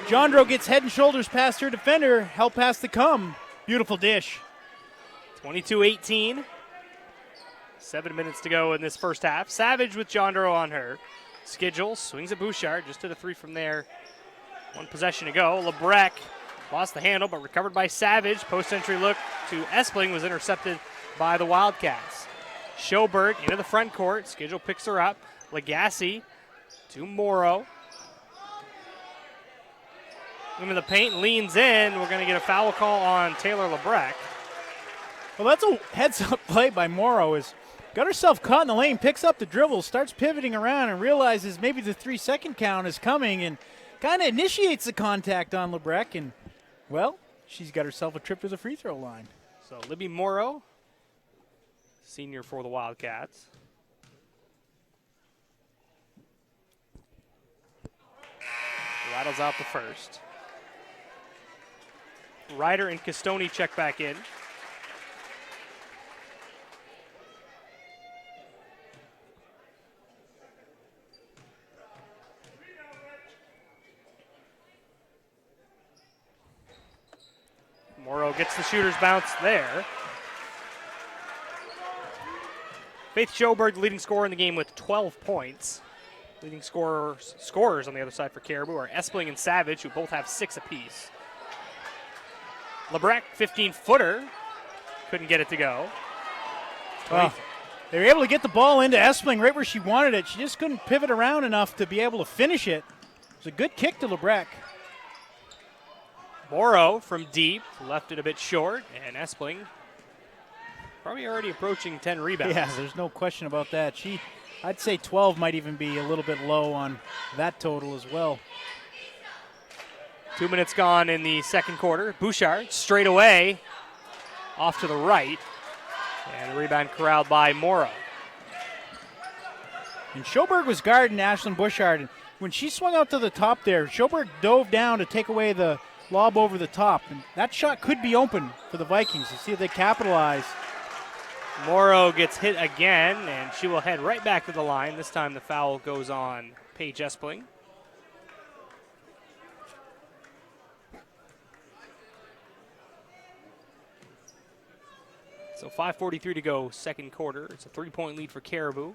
J: Jondro gets head and shoulders past her defender, help pass to come. Beautiful dish.
B: 22-18. 7 minutes to go in this first half. Savage with Jondro on her. Schedule swings at Bouchard, just to the three from there. One possession to go. Lebrec lost the handle, but recovered by Savage. Post-entry look to Espling was intercepted by the Wildcats. Schoberg into the front court. Schedule picks her up. Legassi to Morrow. Into the paint, leans in. We're going to get a foul call on Taylor Lebrec.
J: Well, that's a heads-up play by Morrow. Got herself caught in the lane, picks up the dribble, starts pivoting around, and realizes maybe the 3-second count is coming, and kind of initiates the contact on Lebrec, and, well, she's got herself a trip to the free throw line.
B: So Libby Morrow, senior for the Wildcats. Rattles out the first. Ryder and Castoni check back in. Morrow gets the shooter's bounce there. Faith Schoberg, the leading scorer in the game with 12 points. Leading scorers on the other side for Caribou are Espling and Savage, who both have 6 apiece. Lebrec, 15-footer, couldn't get it to go.
J: Well, they were able to get the ball into Espling right where she wanted it. She just couldn't pivot around enough to be able to finish it. It was a good kick to Lebrec.
B: Morrow from deep, left it a bit short, and Espling probably already approaching 10 rebounds.
J: Yeah, there's no question about that. I'd say 12 might even be a little bit low on that total as well.
B: 2 minutes gone in the second quarter. Bouchard straight away off to the right, and a rebound corralled by Morrow.
J: And Schoberg was guarding Ashlyn Bouchard, and when she swung out to the top there, Schoberg dove down to take away the lob over the top, and that shot could be open for the Vikings. You see if they capitalize.
B: Morrow gets hit again, and she will head right back to the line. This time the foul goes on Paige Espling. So 5:43 to go, second quarter. It's a 3-point lead for Caribou.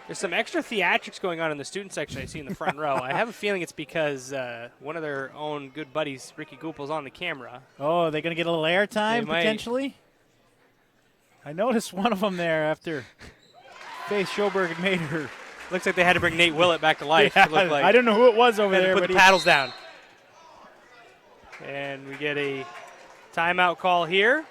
B: There's some extra theatrics going on in the student section I see in the front row. I have a feeling it's because one of their own good buddies, Ricky Goupel's on the camera.
J: Oh, are they going to get a little airtime potentially? I noticed one of them there after Faith Schoberg had made her.
B: Looks like they had to bring Nate Willett back to life.
J: Yeah,
B: like.
J: I don't know who it was over there.
B: Put the paddles down. And we get a timeout call here.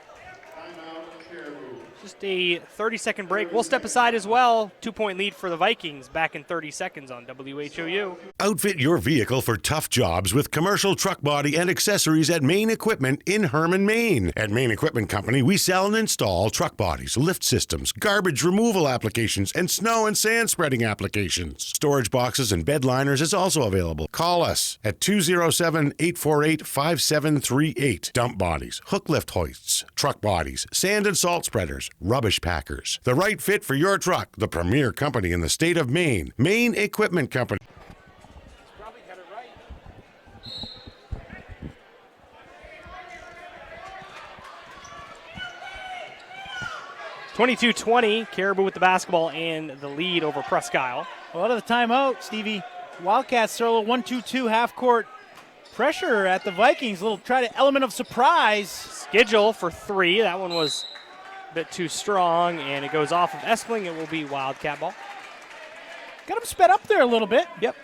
B: Just a 30-second break. We'll step aside as well. 2-point lead for the Vikings back in 30 seconds on WHOU.
H: Outfit your vehicle for tough jobs with commercial truck body and accessories at Main Equipment in Herman, Maine. At Main Equipment Company, we sell and install truck bodies, lift systems, garbage removal applications, and snow and sand spreading applications. Storage boxes and bed liners is also available. Call us at 207-848-5738. Dump bodies, hook lift hoists, truck bodies, sand and salt spreaders, rubbish packers. The right fit for your truck. The premier company in the state of Maine. Main Equipment Company.
J: Probably got it right.
B: 22-20, Caribou with the basketball and the lead over Presque Isle.
J: Well, out of the timeout, Stevie, Wildcats throw a 1-2-2 half-court pressure at the Vikings. A little element of surprise.
B: Schedule for 3. That one was a bit too strong, and it goes off of Espling. It will be Wildcat ball.
J: Got him sped up there a little bit.
B: Yep.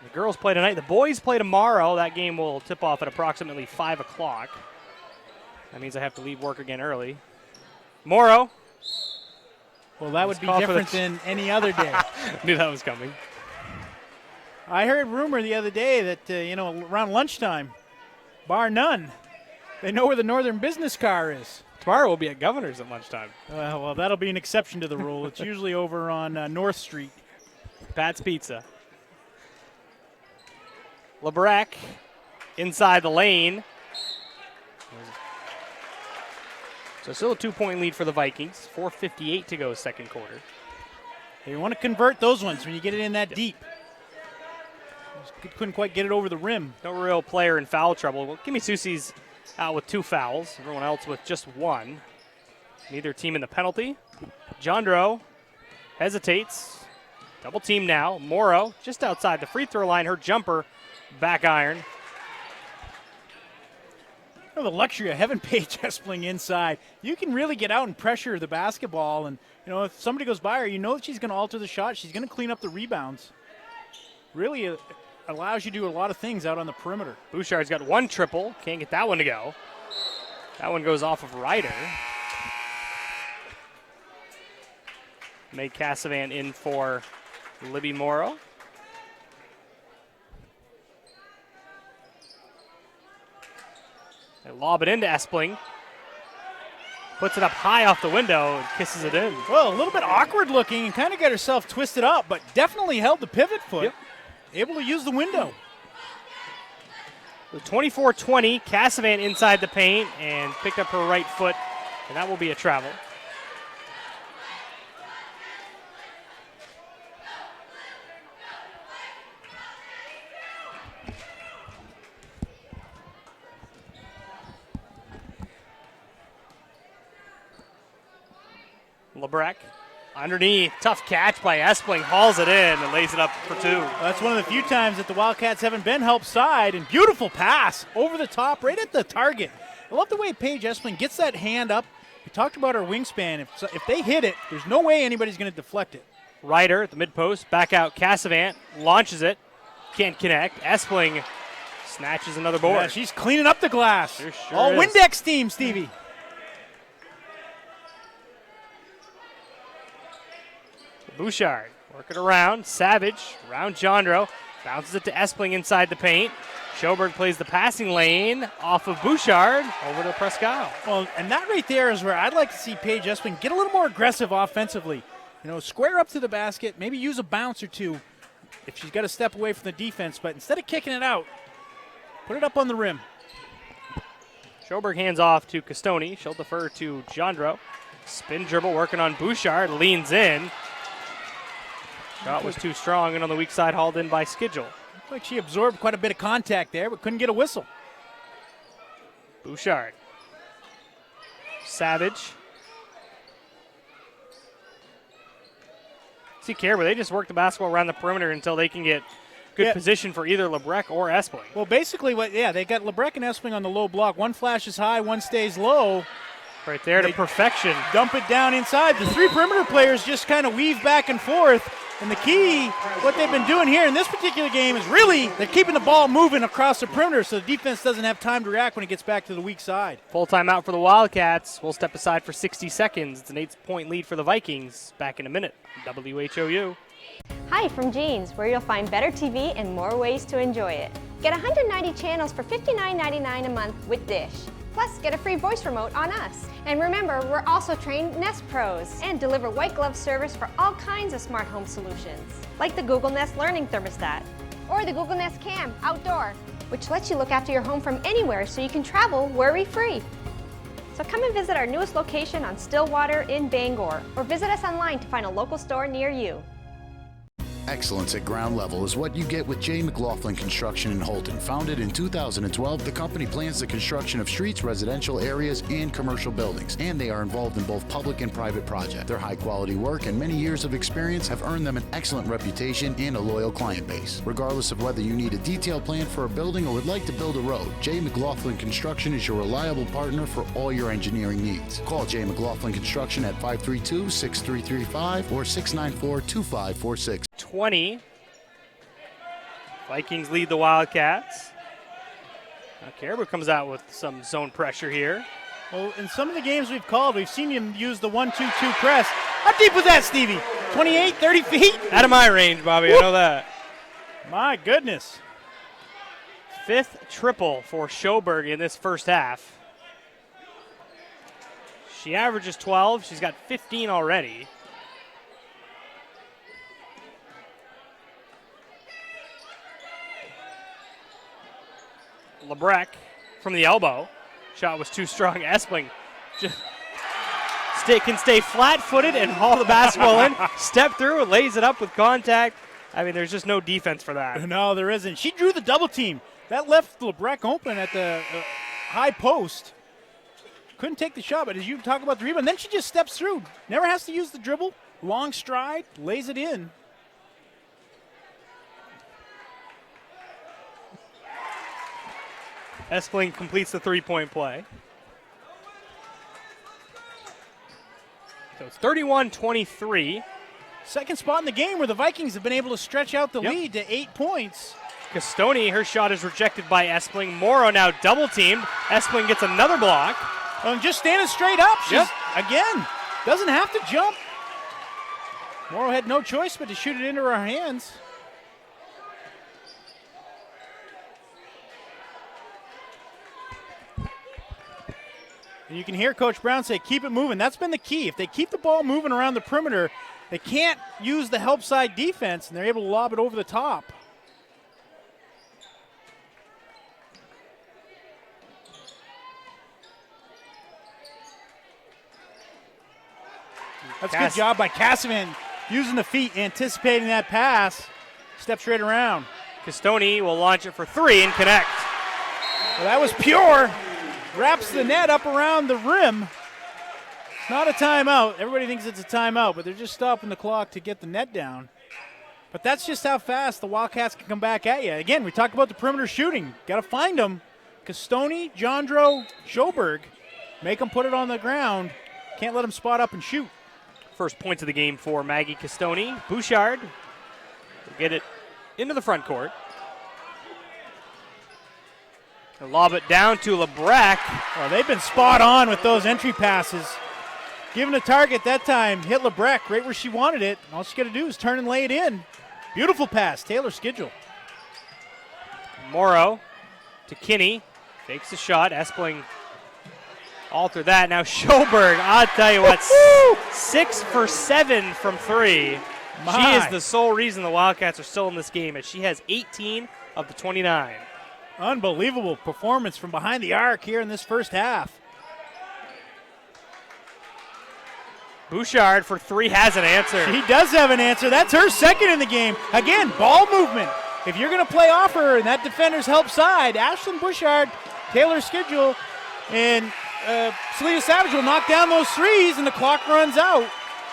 B: The girls play tonight. The boys play tomorrow. That game will tip off at approximately 5 o'clock. That means I have to leave work again early. Morrow.
J: Well, that would be different than any other day.
B: Knew that was coming.
J: I heard rumor the other day that, around lunchtime, bar none, they know where the Northern Business Car is.
B: Tomorrow we'll be at Governor's at lunchtime.
J: Well, that'll be an exception to the rule. It's usually over on North Street.
B: Pat's Pizza. Lebrec inside the lane. So still a 2-point lead for the Vikings. 4:58 to go second quarter.
J: You want to convert those ones when you get it in that deep. Couldn't quite get it over the rim.
B: No real player in foul trouble. Well, Gimme Susie's out with 2 fouls. Everyone else with just 1. Neither team in the penalty. Jandro hesitates. Double team now. Morrow just outside the free throw line. Her jumper, back iron.
J: You know, the luxury of having Paige Espling inside. You can really get out and pressure the basketball. And, you know, if somebody goes by her, you know that she's going to alter the shot. She's going to clean up the rebounds. Really allows you to do a lot of things out on the perimeter.
B: Bouchard's got 1 triple. Can't get that one to go. That one goes off of Ryder. May Cassavan in for Libby Morrow. They lob it into Espling. Puts it up high off the window and kisses it in.
J: Well, a little bit awkward looking and kind of got herself twisted up, but definitely held the pivot foot.
B: Yep.
J: Able to use the window.
B: 24-20, Cassavan inside the paint and picked up her right foot, and that will be a travel. Lebrecht underneath, tough catch by Espling, hauls it in and lays it up for 2.
J: That's one of the few times that the Wildcats haven't been helped side, and beautiful pass over the top, right at the target. I love the way Paige Espling gets that hand up. We talked about her wingspan. If they hit it, there's no way anybody's going to deflect it.
B: Ryder at the mid-post, back out Cassavant, launches it, can't connect. Espling snatches another board.
J: Yeah, she's cleaning up the glass.
B: Sure
J: All
B: is.
J: Windex team, Stevie.
B: Bouchard working around. Savage around Jandro. Bounces it to Espling inside the paint. Schoberg plays the passing lane off of Bouchard over to Prescott.
J: Well, and that right there is where I'd like to see Paige Espling get a little more aggressive offensively. You know, square up to the basket, maybe use a bounce or 2 if she's got to step away from the defense. But instead of kicking it out, put it up on the rim.
B: Schoberg hands off to Castoni. She'll defer to Jandro. Spin dribble working on Bouchard. Leans in. Shot was too strong and on the weak side hauled in by Schedule.
J: Looked like she absorbed quite a bit of contact there, but couldn't get a whistle.
B: Bouchard. Savage. See Caribou, they just work the basketball around the perimeter until they can get good position for either Lebrecht or Espling.
J: Well, basically, they got Lebrecht and Espling on the low block. One flashes high, one stays low.
B: Right there to perfection.
J: Dump it down inside. The 3 perimeter players just kind of weave back and forth. And the key, what they've been doing here in this particular game is really they're keeping the ball moving across the perimeter so the defense doesn't have time to react when it gets back to the weak side.
B: Full timeout for the Wildcats. We'll step aside for 60 seconds. It's an 8-point lead for the Vikings. Back in a minute. WHOU.
M: Hi from Jeans, where you'll find better TV and more ways to enjoy it. Get 190 channels for $59.99 a month with Dish. Plus, get a free voice remote on us. And remember, we're also trained Nest Pros and deliver white glove service for all kinds of smart home solutions, like the Google Nest Learning Thermostat or the Google Nest Cam Outdoor, which lets you look after your home from anywhere so you can travel worry-free. So come and visit our newest location on Stillwater in Bangor, or visit us online to find a local store near you.
N: Excellence at ground level is what you get with J. McLaughlin Construction in Holton. Founded in 2012, the company plans the construction of streets, residential areas, and commercial buildings, and they are involved in both public and private projects. Their high-quality work and many years of experience have earned them an excellent reputation and a loyal client base. Regardless of whether you need a detailed plan for a building or would like to build a road, J. McLaughlin Construction is your reliable partner for all your engineering needs. Call J. McLaughlin Construction at 532-6335 or 694-2546.
B: 20. Vikings lead the Wildcats. Now Caribou comes out with some zone pressure here.
J: Well, in some of the games we've called, we've seen him use the 1-2-2 press. How deep was that, Stevie? 28, 30 feet?
B: Out of my range, Bobby. I know that.
J: My goodness.
B: 5th triple for Schoberg in this first half. She averages 12. She's got 15 already. Lebrecht from the elbow. Shot was too strong. Espling just can stay flat-footed and haul the basketball in, step through, and lays it up with contact. I mean, there's just no defense for that.
J: No, there isn't. She drew the double team. That left LeBrecq open at the high post. Couldn't take the shot, but as you talk about the rebound, then she just steps through. Never has to use the dribble. Long stride, lays it in.
B: Espling completes the three-point play. So it's 31-23.
J: Second spot in the game where the Vikings have been able to stretch out the lead to 8 points.
B: Castoni, her shot is rejected by Espling. Morrow now double-teamed. Espling gets another block.
J: And just standing straight up. She's, again, doesn't have to jump. Morrow had no choice but to shoot it into her hands. And you can hear Coach Brown say, keep it moving. That's been the key. If they keep the ball moving around the perimeter, they can't use the help side defense, and they're able to lob it over the top. That's a good job by Cassivan, using the feet, anticipating that pass. Steps right around.
B: Castoni will launch it for three and connect.
J: Well, that was pure. Wraps the net up around the rim. It's not a timeout. Everybody thinks it's a timeout, but they're just stopping the clock to get the net down. But that's just how fast the Wildcats can come back at you. Again, we talked about the perimeter shooting. Got to find them. Castoni, Jondro, Schoberg. Make them put it on the ground. Can't let them spot up and shoot.
B: First points of the game for Maggie Castoni. Bouchard will get it into the front court. They'll lob it down to LeBrecq.
J: Well, they've been spot on with those entry passes. Given a target that time, hit LeBrecq right where she wanted it. All she got to do is turn and lay it in. Beautiful pass, Taylor Schedule.
B: Morrow to Kinney. Fakes the shot. Espling alter that. Now Schoberg, I'll tell you what, 6 for 7 from three. She is the sole reason the Wildcats are still in this game, as she has 18 of the 29.
J: Unbelievable performance from behind the arc here in this first half.
B: Bouchard for three has an answer.
J: He does have an answer. That's her second in the game. Again, ball movement. If you're going to play off her and that defender's help side, Ashlyn Bouchard, Taylor Schedule, and Selena Savage will knock down those threes, and the clock runs out.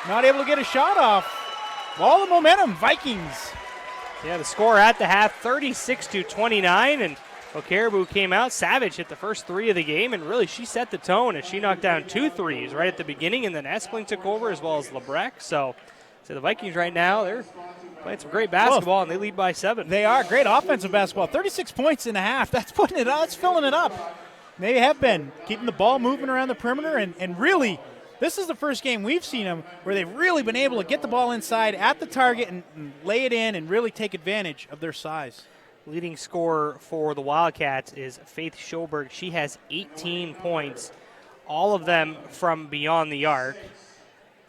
J: Not able to get a shot off. All the momentum, Vikings.
B: Yeah, the score at the half, 36-29, and Caribou came out. Savage hit the first three of the game, and really she set the tone as she knocked down 2 threes right at the beginning, and then Espling took over as well as LeBrecq. So the Vikings right now, they're playing some great basketball, and they lead by 7.
J: They are great offensive basketball. 36 points in a half. That's putting it out. That's filling it up. They have been keeping the ball moving around the perimeter, and really, this is the first game we've seen them where they've really been able to get the ball inside at the target and lay it in and really take advantage of their size.
B: Leading scorer for the Wildcats is Faith Schoberg. She has 18 points, all of them from beyond the arc.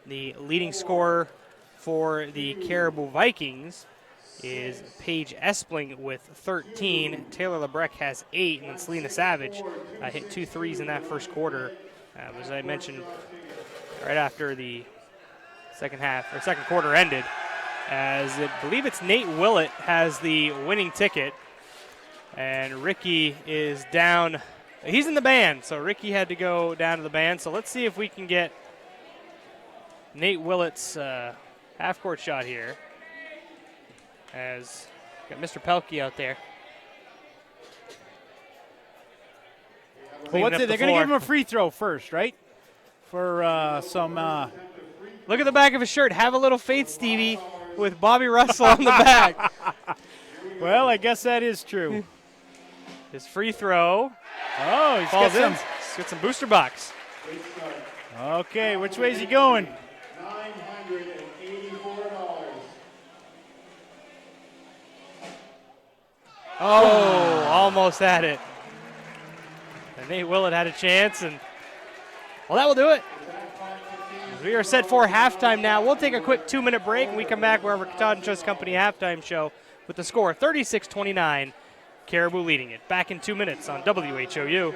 B: The leading scorer for the Caribou Vikings is Paige Espling with 13. Taylor LeBrecq has 8, and then Selena Savage hit 2 threes in that first quarter. As I mentioned, right after the second quarter ended, as I believe it's Nate Willett has the winning ticket, and Ricky is down. He's in the band, so Ricky had to go down to the band. So let's see if we can get Nate Willett's half-court shot here, as got Mr. Pelkey out there.
J: Well, what's it? They're going to give him a free throw first, right? For some.
B: Look at the back of his shirt. Have a little faith, Stevie, with Bobby Russell on the back.
J: Well, I guess that is true.
B: His free throw.
J: Oh, he's
B: got some booster box.
J: Okay, which way is he going?
B: Oh, almost had it. And Nate Willett had a chance, and well, that will do it. We are set for halftime now. We'll take a quick 2-minute break, and we come back wherever Katahdin Trust Company halftime show with the score 36-29. Caribou leading it. Back in 2 minutes on WHOU.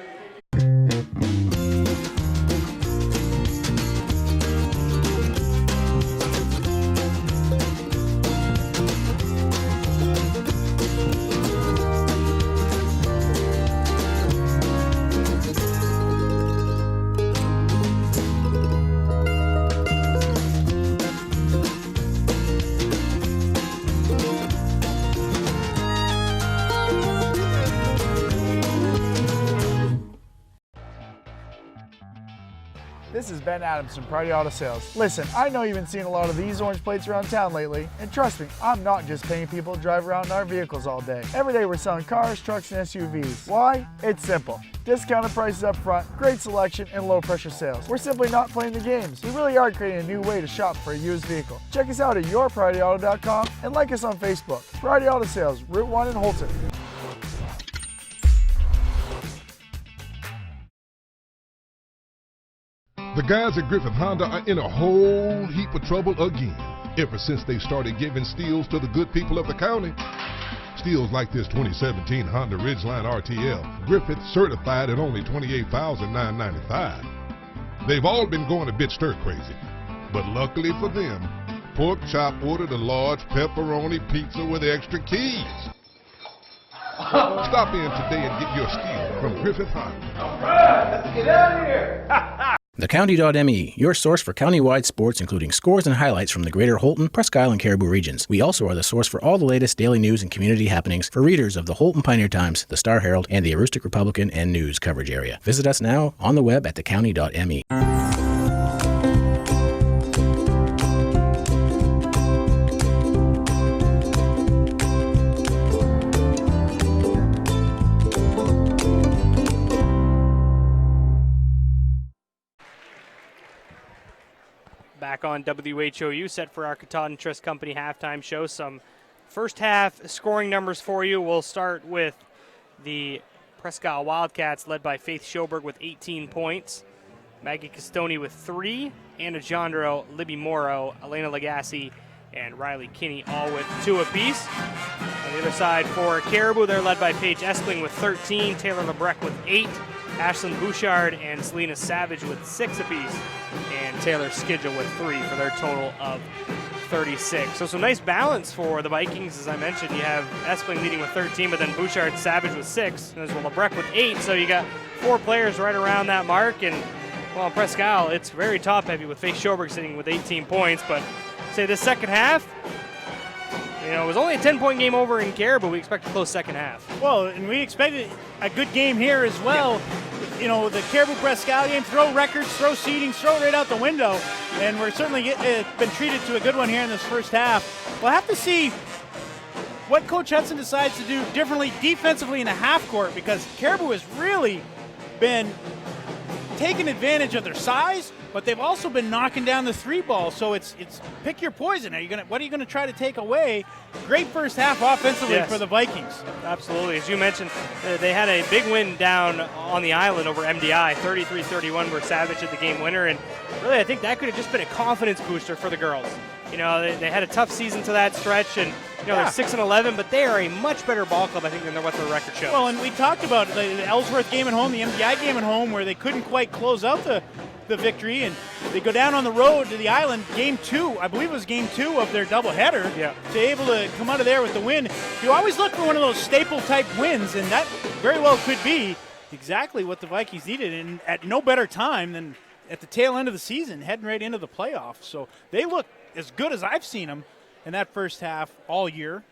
O: This is Ben Adams from Priority Auto Sales. Listen, I know you've been seeing a lot of these orange plates around town lately, and trust me, I'm not just paying people to drive around in our vehicles all day. Every day we're selling cars, trucks, and SUVs. Why? It's simple. Discounted prices up front, great selection, and low pressure sales. We're simply not playing the games. We really are creating a new way to shop for a used vehicle. Check us out at yourpriorityauto.com and like us on Facebook. Priority Auto Sales, Route 1 in Holton.
P: The guys at Griffith Honda are in a whole heap of trouble again, ever since they started giving steals to the good people of the county. Steals like this 2017 Honda Ridgeline RTL, Griffith certified at only $28,995. They've all been going a bit stir crazy, but luckily for them, Pork Chop ordered a large pepperoni pizza with extra keys. Stop in today and get your steal from Griffith Honda.
Q: All right, let's get out of here.
R: The County.me, your source for countywide sports, including scores and highlights from the greater Holton, Presque Isle, and Caribou regions. We also are the source for all the latest daily news and community happenings for readers of the Holton Pioneer Times, the Star Herald, and the Aroostook Republican and News coverage area. Visit us now on the web at thecounty.me.
B: Back on WHOU, set for our Katahdin Trust Company halftime show. Some first half scoring numbers for you. We'll start with the Presque Isle Wildcats, led by Faith Schoberg with 18 points. Maggie Castoni with 3. Anna Jandro, Libby Morrow, Elena Legassi, and Riley Kinney all with 2 apiece. On the other side for Caribou, they're led by Paige Espling with 13, Taylor Lebrecq with 8, Ashlyn Bouchard and Selena Savage with 6 apiece, and Taylor Skidgel with 3 for their total of 36. So some nice balance for the Vikings. As I mentioned, you have Espling leading with 13, but then Bouchard Savage with 6, and as well Lebrecq with 8. So you got 4 players right around that mark, and well, in Presque Isle, it's very top-heavy with Faith Schoberg sitting with 18 points, but say this second half, you know, it was only a 10-point game over in Caribou. We expect a close second half.
J: Well, and we expected a good game here as well. Yeah. You know, the Caribou Presque Isle game, throw records, throw seedings, throw it right out the window. And we're certainly been treated to a good one here in this first half. We'll have to see what Coach Hudson decides to do differently defensively in the half court, because Caribou has really been taking advantage of their size, but they've also been knocking down the 3 ball. So it's pick your poison. What are you going to try to take away? Great first half offensively for the Vikings.
B: Absolutely. As you mentioned, they had a big win down on the island over MDI, 33-31, where Savage hit the game winner. And really, I think that could have just been a confidence booster for the girls. You know, they had a tough season to that stretch, and you know, they're 6-11, but they are a much better ball club, I think, than what their record shows.
J: Well, and we talked about the Ellsworth game at home, the MDI game at home, where they couldn't quite close out the victory, and they go down on the road to the island. Game 2, I believe it was game 2 of their doubleheader.
B: Yeah.
J: To able to come out of there with the win. You always look for one of those staple-type wins, and that very well could be exactly what the Vikings needed, and at no better time than at the tail end of the season, heading right into the playoffs. So they look as good as I've seen them in that first half all year.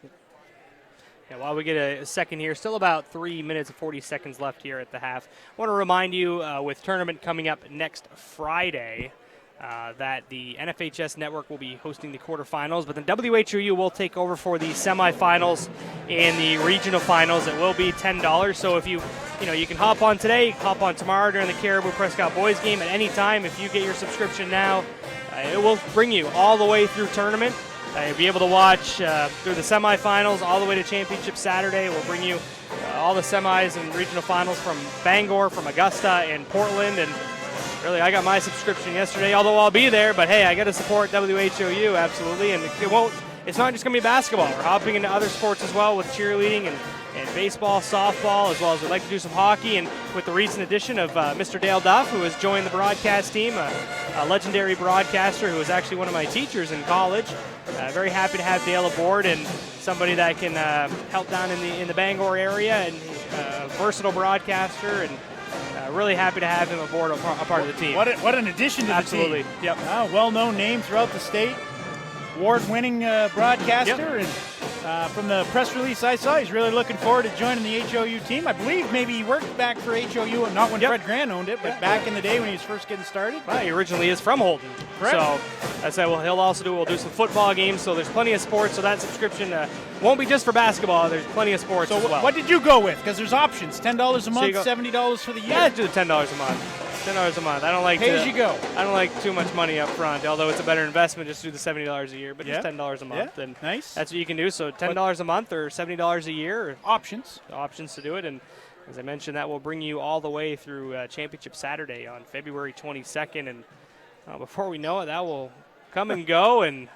B: Yeah, while we get a second here, still about 3 minutes and 40 seconds left here at the half. I want to remind you, with tournament coming up next Friday, that the NFHS network will be hosting the quarterfinals, but then WHOU will take over for the semifinals and the regional finals. It will be $10. So if you can hop on today, hop on tomorrow during the Caribou Presque Isle boys game at any time. If you get your subscription now, it will bring you all the way through tournament. You'll be able to watch through the semifinals all the way to championship Saturday. We'll bring you all the semis and regional finals from Bangor, from Augusta, and Portland. And really, I got my subscription yesterday, although I'll be there. But hey, I got to support WHOU, absolutely. And it's not just going to be basketball. We're hopping into other sports as well with cheerleading and baseball, softball, as well as we'd like to do some hockey. And with the recent addition of Mr. Dale Duff, who has joined the broadcast team, a legendary broadcaster who was actually one of my teachers in college. Very happy to have Dale aboard, and somebody that can help down in the Bangor area, and a versatile broadcaster, and really happy to have him aboard, a part of the team.
J: What an addition to the team.
B: Absolutely. Yep.
J: Well-known name throughout the state, award-winning broadcaster, and From the press release I saw, he's really looking forward to joining the HOU team. I believe maybe he worked back for HOU, not when Fred Grant owned it, but back in the day when he was first getting started.
B: Well, he originally is from Holden.
J: Correct.
B: So I said, well, we'll do some football games, so there's plenty of sports, so that subscription won't be just for basketball. There's plenty of sports as well.
J: What did you go with? Because there's options, $10 a month, $70 for the year.
B: Yeah, do the $10 a month. $10 a month. I don't like
J: Pay as you go.
B: I don't like too much money up front, although it's a better investment just to do the $70 a year, but just $10 a month.
J: Yeah.
B: And
J: nice.
B: That's what you can do. So $10 a month or $70 a year.
J: Options.
B: Options to do it. And as I mentioned, that will bring you all the way through Championship Saturday on February 22nd. And before we know it, that will come and go, and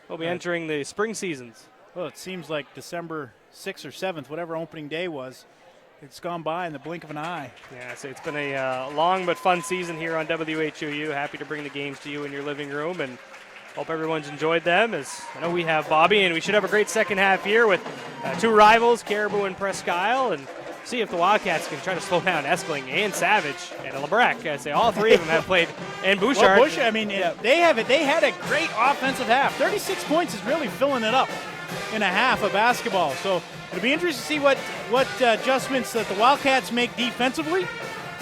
B: we'll be entering the spring seasons.
J: Well, it seems like December 6th or 7th, whatever opening day was, it's gone by in the blink of an eye.
B: Yeah, so it's been a long but fun season here on WHOU. Happy to bring the games to you in your living room, and hope everyone's enjoyed them. As I know we have, Bobby, and we should have a great second half here with two rivals, Caribou and Presque Isle, and see if the Wildcats can try to slow down Espling and Savage and LeBrec. I say all three of them have played, and Bouchard.
J: Well, I mean, they had a great offensive half. 36 points is really filling it up in a half of basketball. So it'll be interesting to see what adjustments that the Wildcats make defensively.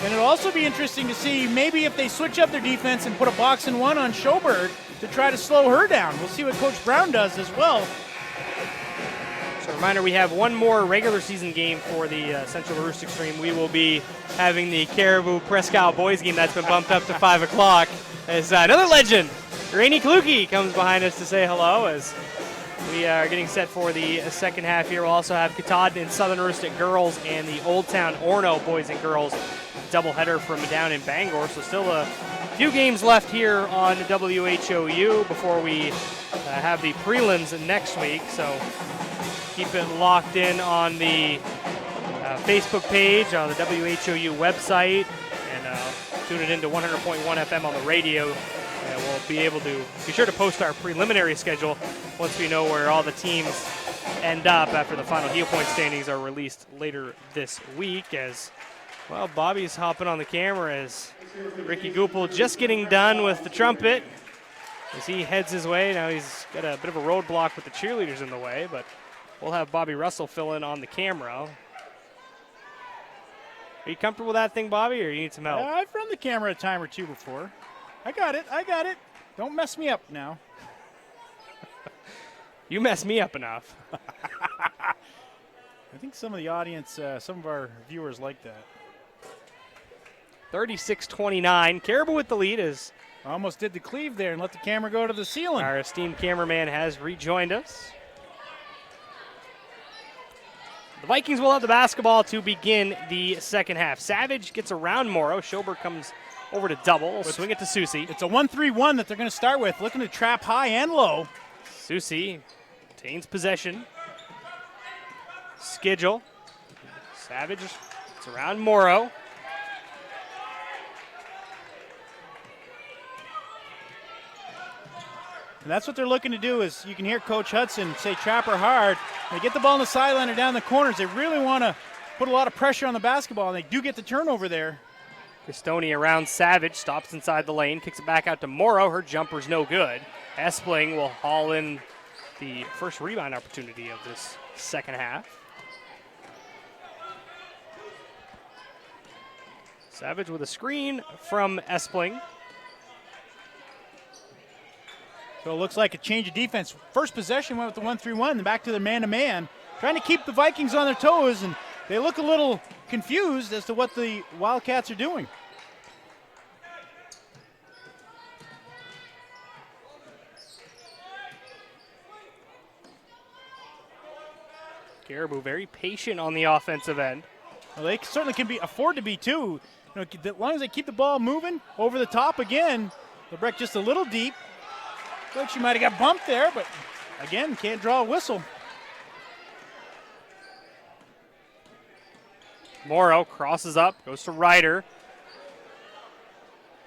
J: And it'll also be interesting to see maybe if they switch up their defense and put a box and one on Schoberg to try to slow her down. We'll see what Coach Brown does as well.
B: So a reminder, we have one more regular season game for the Central Roost Extreme. We will be having the Caribou Presque Isle boys game that's been bumped up to 5 o'clock. As another legend, Rainey Kluge, comes behind us to say hello as we are getting set for the second half here. We'll also have Katahdin and Southern Roost girls and the Old Town Orono boys and girls doubleheader from down in Bangor. So still a few games left here on WHOU before we have the prelims next week. So keep it locked in on the Facebook page, on the WHOU website, and tune it into 100.1 FM on the radio. And we'll be sure to post our preliminary schedule once we know where all the teams end up after the final heel point standings are released later this week. As well, Bobby's hopping on the camera as Ricky Goupel just getting done with the trumpet as he heads his way. Now he's got a bit of a roadblock with the cheerleaders in the way, but we'll have Bobby Russell fill in on the camera. Are you comfortable with that thing, Bobby, or you need some help?
J: I've run the camera a time or two before. I got it. Don't mess me up now.
B: You mess me up enough.
J: I think some of the audience, some of our viewers like that.
B: 36-29. Caribou with the lead is
J: almost did the cleave there and let the camera go to the ceiling.
B: Our esteemed cameraman has rejoined us. The Vikings will have the basketball to begin the second half. Savage gets around Morrow. Schoberg comes over to double. We'll swing it to Susie.
J: It's a 1-3-1 that they're going to start with, looking to trap high and low.
B: Susie retains possession. Schedule. Savage gets around Morrow.
J: And that's what they're looking to do. Is you can hear Coach Hudson say trap her hard. They get the ball in the sideline or down the corners. They really want to put a lot of pressure on the basketball, and they do get the turnover there.
B: Castoni around Savage, stops inside the lane, kicks it back out to Morrow. Her jumper's no good. Espling will haul in the first rebound opportunity of this second half. Savage with a screen from Espling.
J: So it looks like a change of defense. First possession went with the 1-3-1, then back to the man-to-man. Trying to keep the Vikings on their toes, and they look a little confused as to what the Wildcats are doing.
B: Caribou very patient on the offensive end.
J: Well, they certainly can afford to be too. You know, as long as they keep the ball moving over the top again. LeBrec just a little deep. Like she might have got bumped there, but again, can't draw a whistle.
B: Morrow crosses up, goes to Ryder.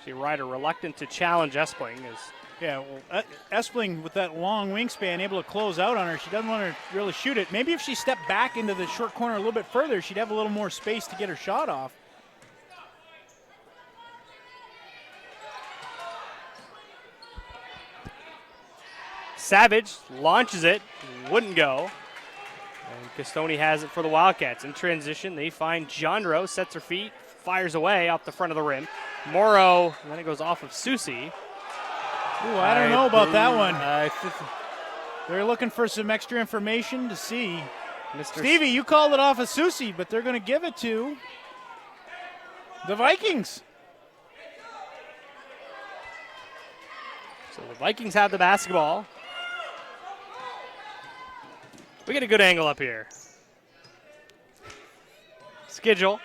B: See Ryder reluctant to challenge Espling.
J: Yeah, well, Espling with that long wingspan able to close out on her. She doesn't want to really shoot it. Maybe if she stepped back into the short corner a little bit further, she'd have a little more space to get her shot off.
B: Savage launches it, wouldn't go. Castoni has it for the Wildcats. In transition, they find Jandro, sets her feet, fires away off the front of the rim. Morrow, and then it goes off of Susie.
J: Ooh, I don't know about that one. They're looking for some extra information to see. Stevie, you called it off of Susie, but they're going to give it to the Vikings.
B: So the Vikings have the basketball. We get a good angle up here. Schedule.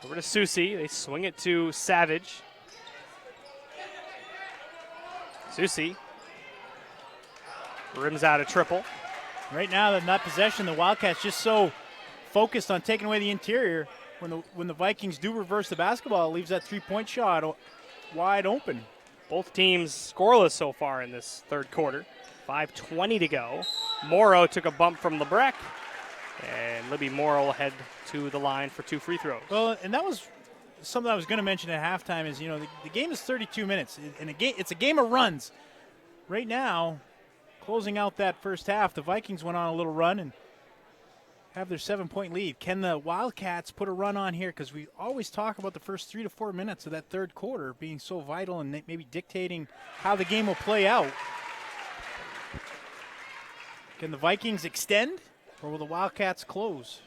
B: Over to Susie. They swing it to Savage. Susie rims out a triple.
J: Right now, in that possession, the Wildcats just so focused on taking away the interior. When the Vikings do reverse the basketball, it leaves that three-point shot wide open.
B: Both teams scoreless so far in this third quarter. 5:20 to go. Morrow took a bump from LeBrecq, and Libby Morrow will head to the line for 2 free throws.
J: Well, and that was something I was going to mention at halftime is, the game is 32 minutes, and it's a game of runs. Right now, closing out that first half, the Vikings went on a little run and have their 7-point lead. Can the Wildcats put a run on here? Because we always talk about the first 3 to 4 minutes of that third quarter being so vital and maybe dictating how the game will play out. Can the Vikings extend, or will the Wildcats close?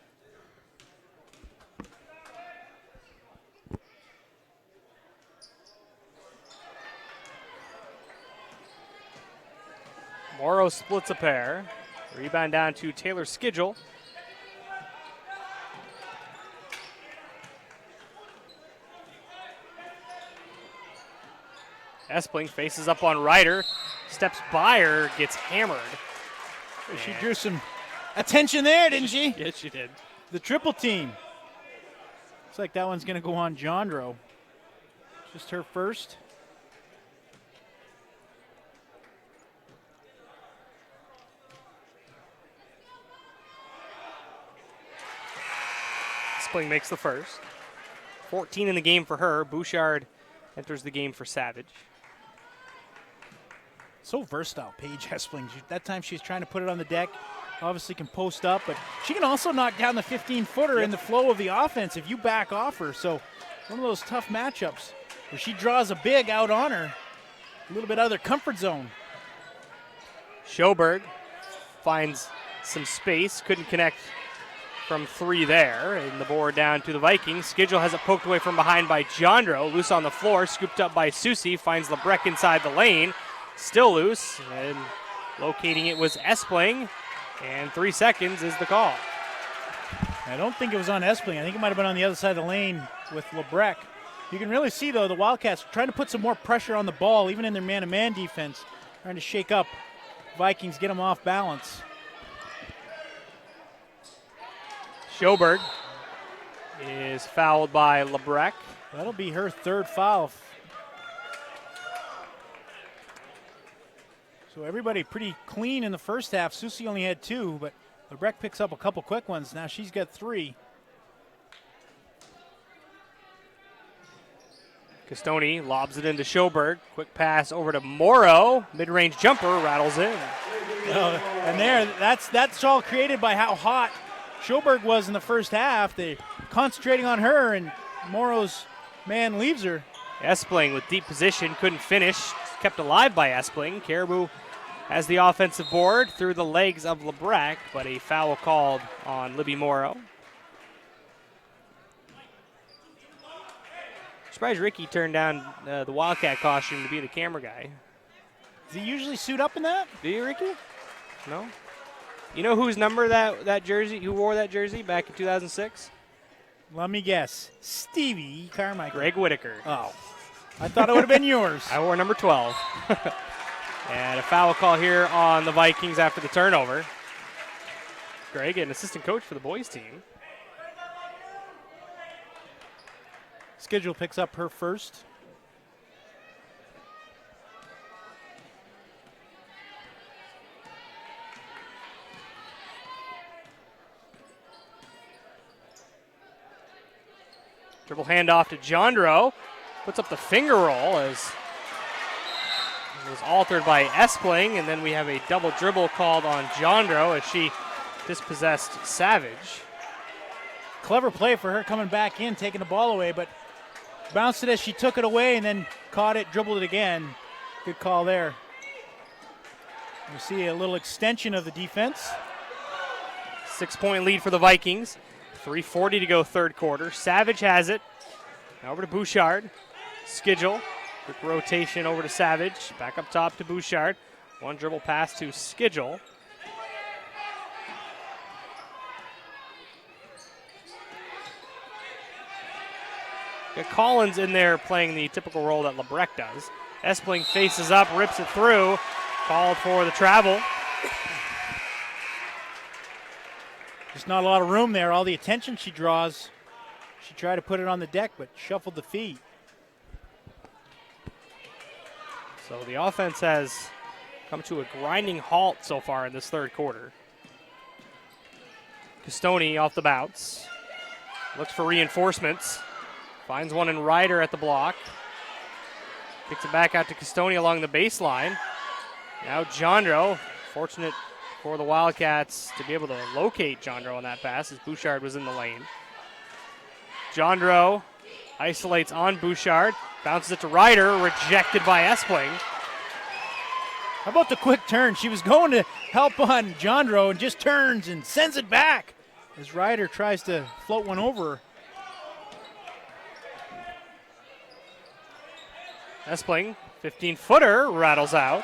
B: Morrow splits a pair. Rebound down to Taylor Schedule. Espling faces up on Ryder. Steps by her, gets hammered.
J: She drew some attention there, didn't she?
B: Yes, she did.
J: The triple team. Looks like that one's going to go on Jandro. Just her first.
B: Espling makes the first. 14 in the game for her. Bouchard enters the game for Savage.
J: So versatile, Paige Espling. That time she's trying to put it on the deck. Obviously can post up, but she can also knock down the 15-footer in the flow of the offense if you back off her. So one of those tough matchups where she draws a big out on her, a little bit out of their comfort zone.
B: Schoberg finds some space, couldn't connect from 3 there, and the board down to the Vikings. Schedule has it poked away from behind by Jandro, loose on the floor, scooped up by Susie, finds LeBrecq inside the lane, still loose, and locating it was Espling, and 3 seconds is the call.
J: I don't think it was on Espling. I think it might have been on the other side of the lane with LeBrecq. You can really see, though, the Wildcats trying to put some more pressure on the ball, even in their man-to-man defense, trying to shake up Vikings, get them off balance.
B: Schoberg is fouled by LeBrecq.
J: That'll be her third foul. So everybody pretty clean in the first half. Susie only had 2, but LeBrecq picks up a couple quick ones. Now she's got 3.
B: Castoni lobs it into Schoberg. Quick pass over to Morrow. Mid-range jumper rattles in.
J: And that's all created by how hot Schoberg was in the first half. They concentrating on her, and Morrow's man leaves her.
B: Espling with deep position, couldn't finish. Kept alive by Espling. Caribou has the offensive board through the legs of LeBrecq, but a foul called on Libby Morrow. Surprised Ricky turned down the Wildcat costume to be the camera guy.
J: Does he usually suit up in that?
B: Do you, Ricky? No? You know whose number that jersey, who wore that jersey back in 2006?
J: Let me guess. Stevie Carmichael.
B: Greg Whitaker.
J: Oh. I thought it would have been yours.
B: I wore number 12. And a foul call here on the Vikings after the turnover. Greg, an assistant coach for the boys team.
J: Schedule picks up her first.
B: Dribble handoff to Jandro. Puts up the finger roll as It was altered by Espling, and then we have a double dribble called on Jondro as she dispossessed Savage.
J: Clever play for her coming back in, taking the ball away, but bounced it as she took it away and then caught it, dribbled it again. Good call there. You see a little extension of the defense.
B: 6-point lead for the Vikings. 3:40 to go third quarter. Savage has it. Now over to Bouchard. Schedule. Quick rotation over to Savage. Back up top to Bouchard. One dribble pass to Schedule. Got Collins in there playing the typical role that Lebrecht does. Espling faces up, rips it through. Called for the travel.
J: Just not a lot of room there. All the attention she draws. She tried to put it on the deck, but shuffled the feet.
B: So the offense has come to a grinding halt so far in this third quarter. Castoni off the bounce. Looks for reinforcements. Finds one in Ryder at the block. Kicks it back out to Castoni along the baseline. Now Jondro, fortunate for the Wildcats to be able to locate Jondro on that pass as Bouchard was in the lane. Jondro isolates on Bouchard, bounces it to Ryder, rejected by Espling.
J: How about the quick turn? She was going to help on Jondro and just turns and sends it back as Ryder tries to float one over her.
B: Espling, 15-footer, rattles out.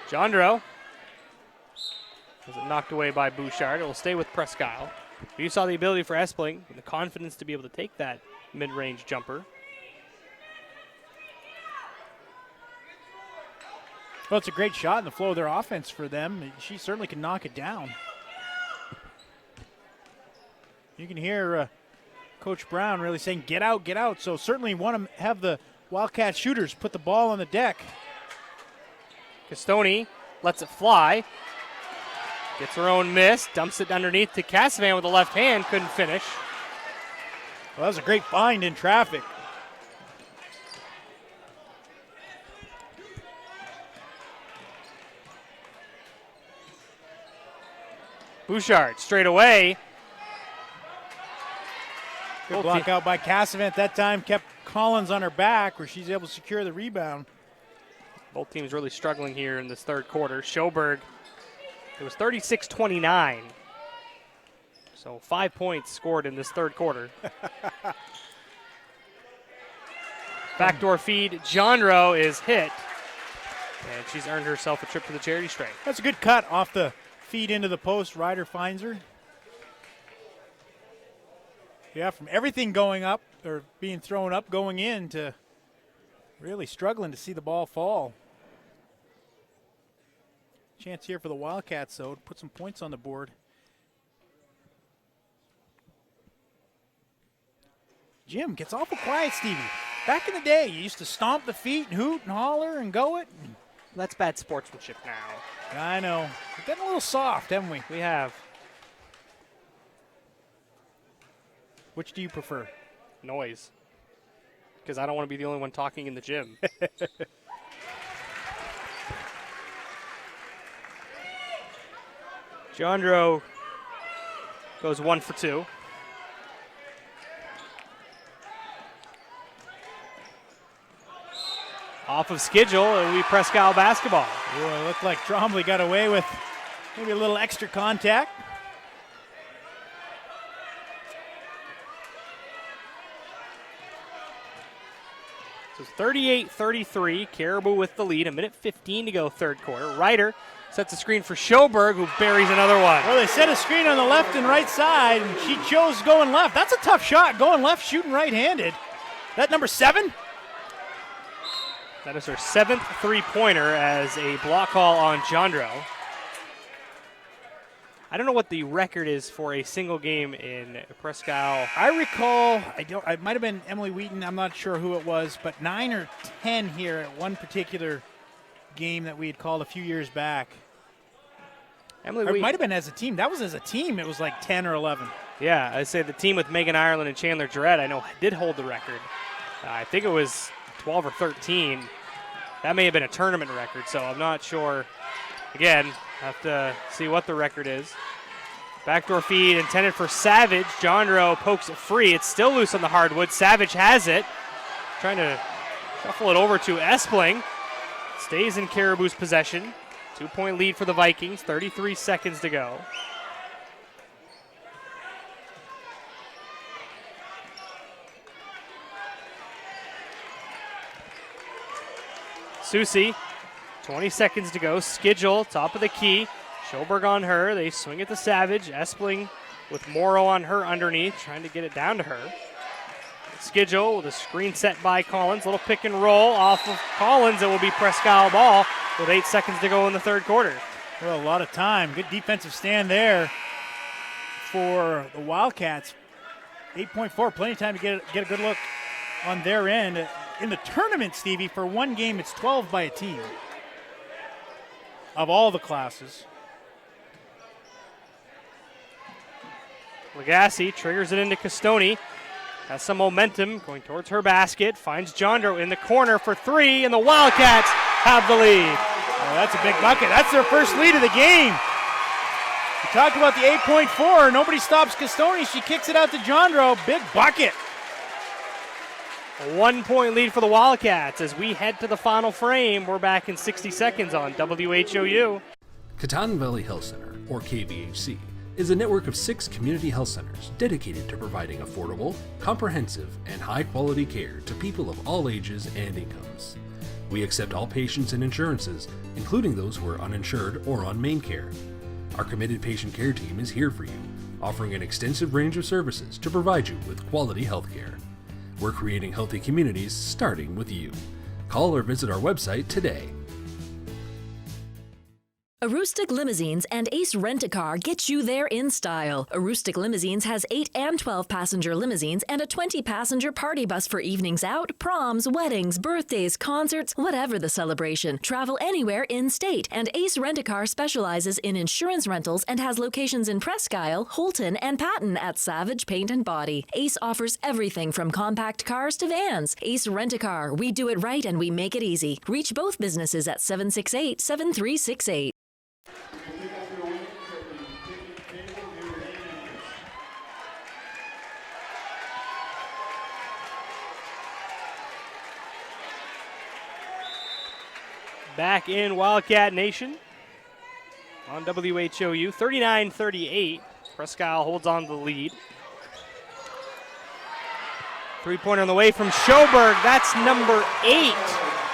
B: Jondro has it knocked away by Bouchard. It will stay with Presque Isle. You saw the ability for Espling and the confidence to be able to take that mid-range jumper.
J: Well, it's a great shot in the flow of their offense for them. She certainly can knock it down. You can hear Coach Brown really saying, get out, get out. So certainly want to have the Wildcat shooters put the ball on the deck.
B: Castoni lets it fly. Gets her own miss, dumps it underneath to Casavan with the left hand, couldn't finish.
J: Well, that was a great find in traffic.
B: Bouchard straight away.
J: Good block out by Casavan at that time, kept Collins on her back where she's able to secure the rebound.
B: Both teams really struggling here in this third quarter. Schoberg, it was 36-29. So 5 points scored in this third quarter. Backdoor feed. Jondro is hit. And she's earned herself a trip to the charity stripe.
J: That's a good cut off the feed into the post. Ryder finds her. Yeah, from everything going up or being thrown up going in to really struggling to see the ball fall. Chance here for the Wildcats, though, to put some points on the board. Jim gets awful quiet, Stevie. Back in the day, you used to stomp the feet and hoot and holler and go it.
B: That's bad sportsmanship now.
J: I know. We're getting a little soft, haven't we?
B: We have.
J: Which do you prefer?
B: Noise. Because I don't want to be the only one talking in the gym. Jondro goes 1 for 2. Off of schedule, and we Presque Isle basketball.
J: Ooh, it looked like Trombley got away with maybe a little extra contact.
B: So it's 38-33, Caribou with the lead, 1:15 to go third quarter. Ryder sets a screen for Schoberg, who buries another one.
J: Well, they set a screen on the left and right side, and she chose going left. That's a tough shot, going left, shooting right-handed. That number 7?
B: That is her 7th three-pointer as a block call on Jondro. I don't know what the record is for a single game in Presque Isle.
J: I recall, it might have been Emily Wheaton, I'm not sure who it was, but 9 or 10 here at one particular game that we had called a few years back. It might have been as a team. That was as a team. It was like 10 or 11.
B: Yeah, I'd say the team with Megan Ireland and Chandler Jarrett, I know, did hold the record. I think it was 12 or 13. That may have been a tournament record, so I'm not sure. Again, have to see what the record is. Backdoor feed intended for Savage. Jondro pokes it free. It's still loose on the hardwood. Savage has it. Trying to shuffle it over to Espling. Stays in Caribou's possession. 2-point lead for the Vikings. 33 seconds to go. Susie, 20 seconds to go. Schedule, top of the key. Schoberg on her. They swing it to Savage. Espling with Morrow on her underneath, trying to get it down to her. Schedule with a screen set by Collins. Little pick and roll off of Collins. It will be Presque Isle ball with 8 seconds to go in the third quarter.
J: Well, a lot of time. Good defensive stand there for the Wildcats. 8.4, plenty of time to get a good look on their end. In the tournament, Stevie, for one game, it's 12 by a team of all the classes.
B: Lagasse triggers it into Castoni. Has some momentum going towards her basket. Finds Jondro in the corner for three, and the Wildcats have the lead.
J: Oh, that's a big bucket. That's their first lead of the game. We talked about the 8.4. Nobody stops Castoni. She kicks it out to Jondro. Big bucket.
B: A 1-point lead for the Wildcats as we head to the final frame. We're back in 60 seconds on WHOU.
S: Katahdin Valley Health Center, or KVHC, is a network of 6 community health centers dedicated to providing affordable, comprehensive, and high-quality care to people of all ages and incomes. We accept all patients and insurances, including those who are uninsured or on main care. Our committed patient care team is here for you, offering an extensive range of services to provide you with quality health care. We're creating healthy communities starting with you. Call or visit our website today.
K: Aroostook Limousines and Ace Rent-A-Car get you there in style. Aroostook Limousines has 8 and 12 passenger limousines and a 20 passenger party bus for evenings out, proms, weddings, birthdays, concerts, whatever the celebration. Travel anywhere in state. And Ace Rent-A-Car specializes in insurance rentals and has locations in Presque Isle, Holton, and Patton at Savage Paint and Body. Ace offers everything from compact cars to vans. Ace Rent-A-Car. We do it right and we make it easy. Reach both businesses at 768-7368.
B: Back in Wildcat Nation on WHOU, 39-38. Presque Isle holds on to the lead. Three-pointer on the way from Schoberg. That's number 8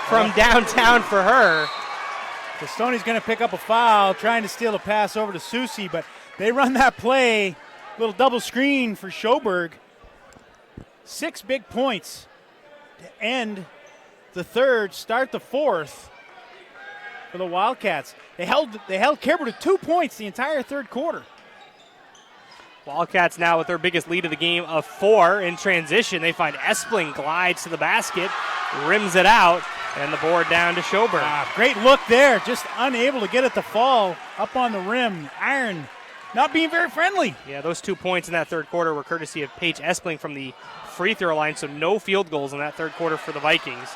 B: from downtown for her.
J: Castoni's going to pick up a foul, trying to steal a pass over to Susie, but they run that play, little double screen for Schoberg. 6 big points to end the third, start the fourth for the Wildcats. They held Caribou to 2 points the entire third quarter.
B: Wildcats now with their biggest lead of the game of 4 in transition. They find Espling glides to the basket, rims it out, and the board down to Schoberg.
J: Great look there, just unable to get it to fall up on the rim. Iron not being very friendly.
B: Yeah, those 2 points in that third quarter were courtesy of Paige Espling from the free throw line, so no field goals in that third quarter for the Vikings.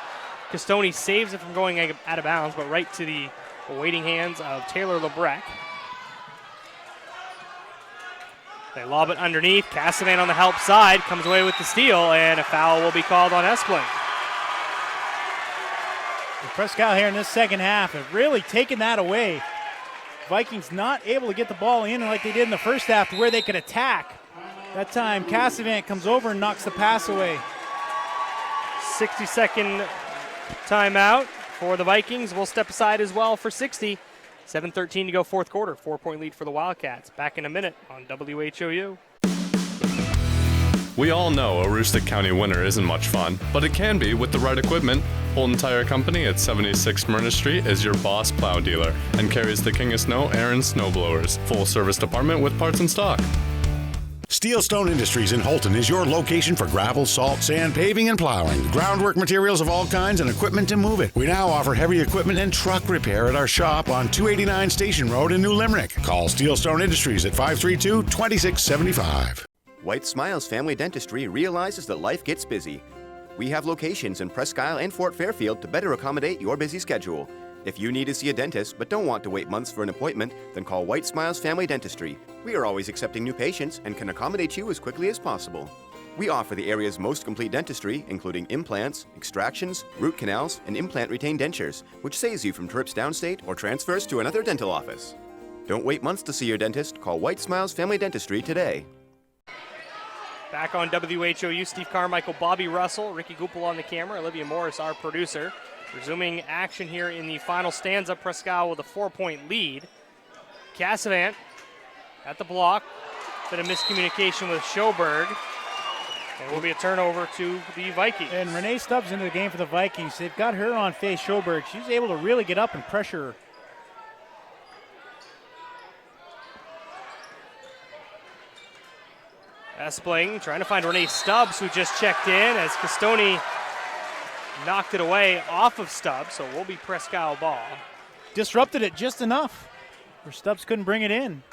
B: Castoni saves it from going out of bounds, but right to the waiting hands of Taylor Lebrecq. They lob it underneath. Casavan on the help side comes away with the steal, and a foul will be called on Espling.
J: Presque Isle here in this second half have really taken that away. Vikings not able to get the ball in like they did in the first half to where they could attack. That time, Casavan comes over and knocks the pass away.
B: 60-second timeout for the Vikings. We'll step aside as well for 60. 7:13 to go fourth quarter. 4-point lead for the Wildcats. Back in a minute on WHOU.
G: We all know Aroostook County winter isn't much fun, but it can be with the right equipment. Holton Tire Company at 76 Myrna Street is your boss plow dealer and carries the King of Snow Aaron snowblowers. Full service department with parts in stock.
H: Steelstone Industries in Holton is your location for gravel, salt, sand, paving, and plowing. Groundwork materials of all kinds and equipment to move it. We now offer heavy equipment and truck repair at our shop on 289 Station Road in New Limerick. Call Steelstone Industries at 532-2675.
T: White Smiles Family Dentistry realizes that life gets busy. We have locations in Presque Isle and Fort Fairfield to better accommodate your busy schedule. If you need to see a dentist but don't want to wait months for an appointment, then call White Smiles Family Dentistry. We are always accepting new patients and can accommodate you as quickly as possible. We offer the area's most complete dentistry, including implants, extractions, root canals, and implant-retained dentures, which saves you from trips downstate or transfers to another dental office. Don't wait months to see your dentist. Call White Smiles Family Dentistry today.
B: Back on WHOU, Steve Carmichael, Bobby Russell, Ricky Goupel on the camera, Olivia Morris, our producer. Resuming action here in the final stanza, Presque Isle with a 4-point lead. Cassavant at the block. Bit of miscommunication with Schoberg. And it will be a turnover to the Vikings.
J: And Renee Stubbs into the game for the Vikings. They've got her on face Schoberg. She's able to really get up and pressure her.
B: Espling trying to find Renee Stubbs, who just checked in as Castoni knocked it away off of Stubbs, so it will be Presque Isle ball.
J: Disrupted it just enough where Stubbs couldn't bring it in.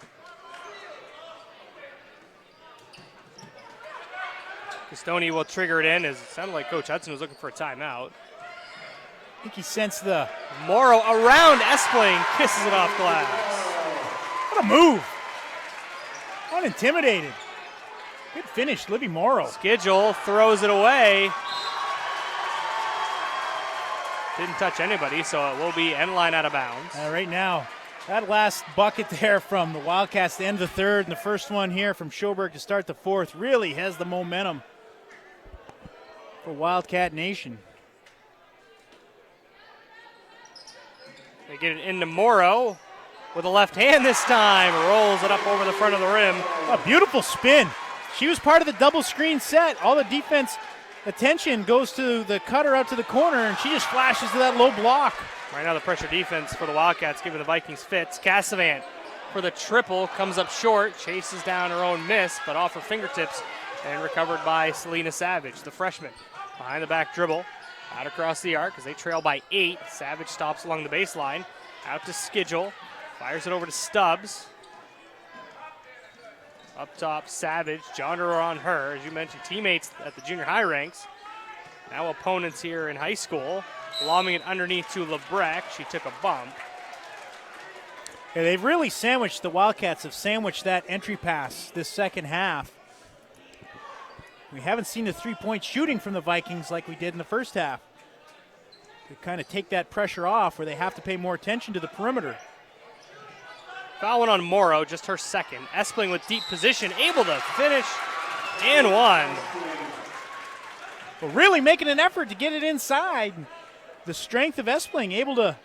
B: Castoni will trigger it in as it sounded like Coach Hudson was looking for a timeout.
J: I think he sensed the...
B: Morrow around Espling, kisses it off glass.
J: What a move. Unintimidated. Good finish, Livy Morrow.
B: Schedule throws it away. Didn't touch anybody, so it will be end line out of bounds.
J: Right now, that last bucket there from the Wildcats to end the third, and the first one here from Schoberg to start the fourth really has the momentum for Wildcat Nation.
B: They get it into Morrow with a left hand this time. Rolls it up over the front of the rim.
J: A beautiful spin. She was part of the double screen set. All the defense attention goes to the cutter out to the corner, and she just flashes to that low block.
B: Right now the pressure defense for the Wildcats giving the Vikings fits. Cassavant for the triple comes up short, chases down her own miss, but off her fingertips and recovered by Selena Savage, the freshman. Behind the back dribble, out across the arc as they trail by 8. Savage stops along the baseline, out to Schedule, fires it over to Stubbs. Up top, Savage, Genre on her. As you mentioned, teammates at the junior high ranks. Now opponents here in high school. Lobbing it underneath to Lebrecht. She took a bump.
J: Yeah, they've really sandwiched, the Wildcats have sandwiched that entry pass this second half. We haven't seen the three-point shooting from the Vikings like we did in the first half. They kind of take that pressure off where they have to pay more attention to the perimeter.
B: Foul one on Morrow, just her second. Espling with deep position, able to finish and one.
J: Well, really making an effort to get it inside. The strength of Espling able to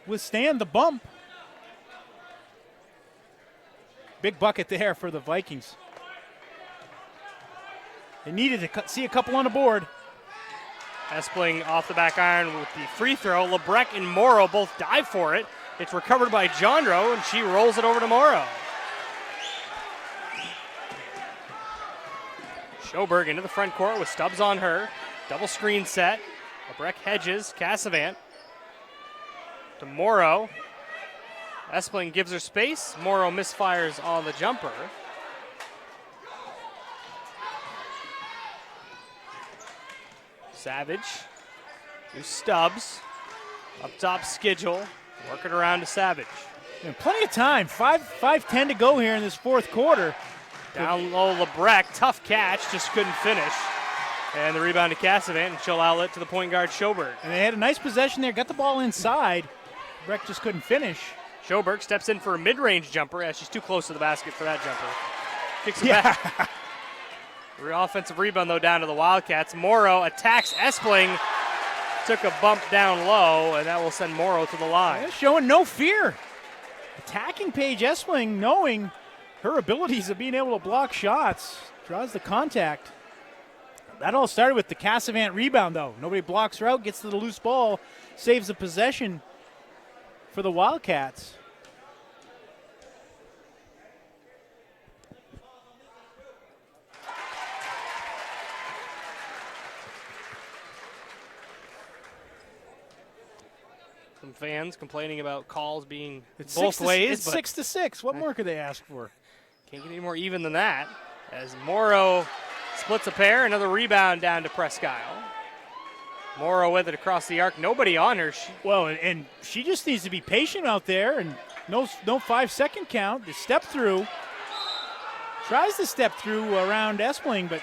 J: withstand the bump. Big bucket there for the Vikings. They needed to see a couple on the board.
B: Espling off the back iron with the free throw. Lebrecht and Morrow both dive for it. It's recovered by Jondro, and she rolls it over to Morrow. Schoberg into the front court with Stubbs on her. Double screen set. Lebrecht hedges. Cassavant to Morrow. Espling gives her space. Morrow misfires on the jumper. Savage to Stubbs. Up top, Schedule. Working around to Savage.
J: And plenty of time. 5:10 to go here in this fourth quarter.
B: Down low, Lebrecht. Tough catch. Just couldn't finish. And the rebound to Cassavant, and she'll outlet to the point guard, Schoberg.
J: And they had a nice possession there. Got the ball inside. Lebrecht just couldn't finish.
B: Schoberg steps in for a mid-range jumper as she's too close to the basket for that jumper. Kicks it back. Real offensive rebound, though, down to the Wildcats. Morrow attacks Espling. Took a bump down low, and that will send Morrow to the line.
J: Yeah, showing no fear. Attacking Paige Espling, knowing her abilities of being able to block shots. Draws the contact. That all started with the Cassavant rebound, though. Nobody blocks her out, gets to the loose ball, saves the possession for the Wildcats.
B: Some fans complaining about calls being
J: It's
B: both ways.
J: It's 6-6. What more could they ask for?
B: Can't get any more even than that. As Morrow Splits a pair, another rebound down to Presque Isle. Morrow with it across the arc, nobody on her.
J: And she just needs to be patient out there, and no 5-second count. The step through. Tries to step through around Espling, but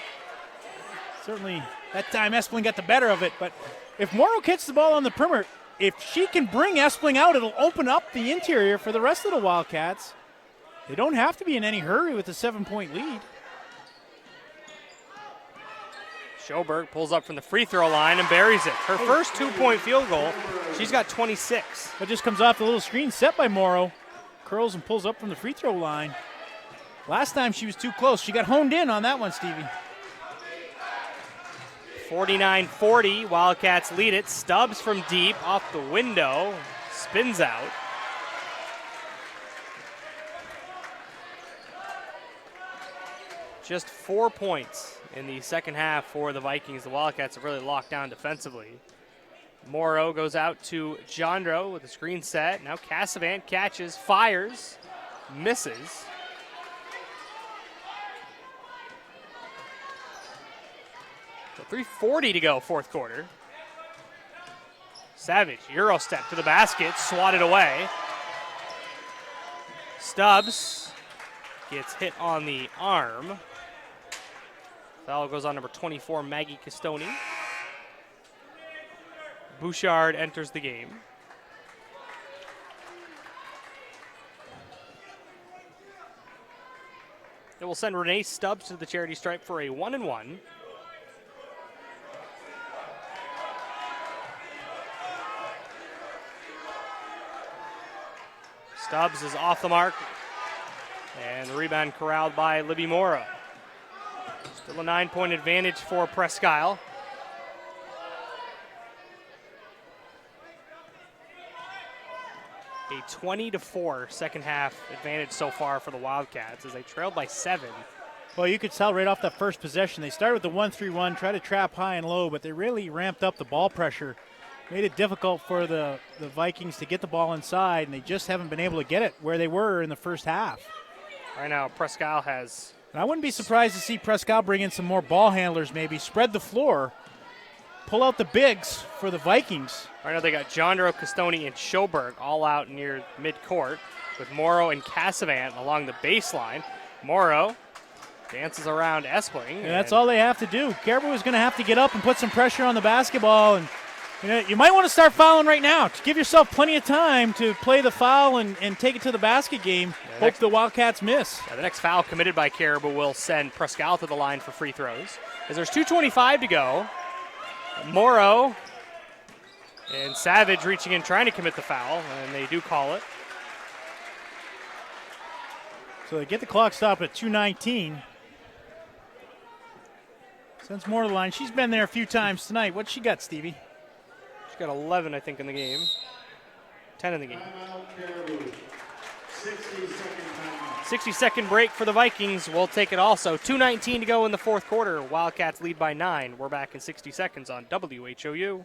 J: certainly that time Espling got the better of it. But if Morrow gets the ball on the perimeter, if she can bring Espling out, it'll open up the interior for the rest of the Wildcats. They don't have to be in any hurry with a 7-point lead.
B: Schoberg pulls up from the free throw line and buries it. Her first 2-point field goal. She's got 26.
J: That just comes off the little screen set by Morrow. Curls and pulls up from the free throw line. Last time she was too close. She got honed in on that one, Stevie.
B: 49-40, Wildcats lead it. Stubbs from deep, off the window, spins out. Just 4 points in the second half for the Vikings. The Wildcats have really locked down defensively. Morrow goes out to Jandro with a screen set. Now Cassavant catches, fires, misses. So 3:40 to go, fourth quarter. Savage, Euro step to the basket, swatted away. Stubbs gets hit on the arm. Foul goes on number 24, Maggie Castoni. Bouchard enters the game. It will send Renee Stubbs to the charity stripe for a 1-and-1. Stubbs is off the mark, and the rebound corralled by Libby Morrow. Still a 9-point advantage for Presque Isle. A 20-4 second half advantage so far for the Wildcats as they trailed by 7.
J: Well, you could tell right off that first possession. They started with the 1-3-1, tried to trap high and low, but they really ramped up the ball pressure. Made it difficult for the Vikings to get the ball inside, and they just haven't been able to get it where they were in the first half.
B: Right now, Presque Isle has...
J: And I wouldn't be surprised to see Presque Isle bring in some more ball handlers, maybe spread the floor, pull out the bigs for the Vikings.
B: Right now they got Jandro, Castoni, and Schoberg all out near midcourt with Morrow and Cassavant along the baseline. Morrow dances around Espling.
J: And that's all they have to do. Caribou is going to have to get up and put some pressure on the basketball. And you might want to start fouling right now to give yourself plenty of time to play the foul and take it to the basket game. Hope the Wildcats miss.
B: The next foul committed by Caribou will send Presque Isle to the line for free throws. As there's 2:25 to go, Morrow and Savage reaching in trying to commit the foul, and they do call it.
J: So they get the clock stopped at 2:19. Sends Moore to the line. She's been there a few times tonight. What's she got, Stevie?
B: She's got 11, I think, in the game. 10 in the game. 60-second break for the Vikings. We'll take it also. 2:19 to go in the fourth quarter. Wildcats lead by 9. We're back in 60 seconds on WHOU.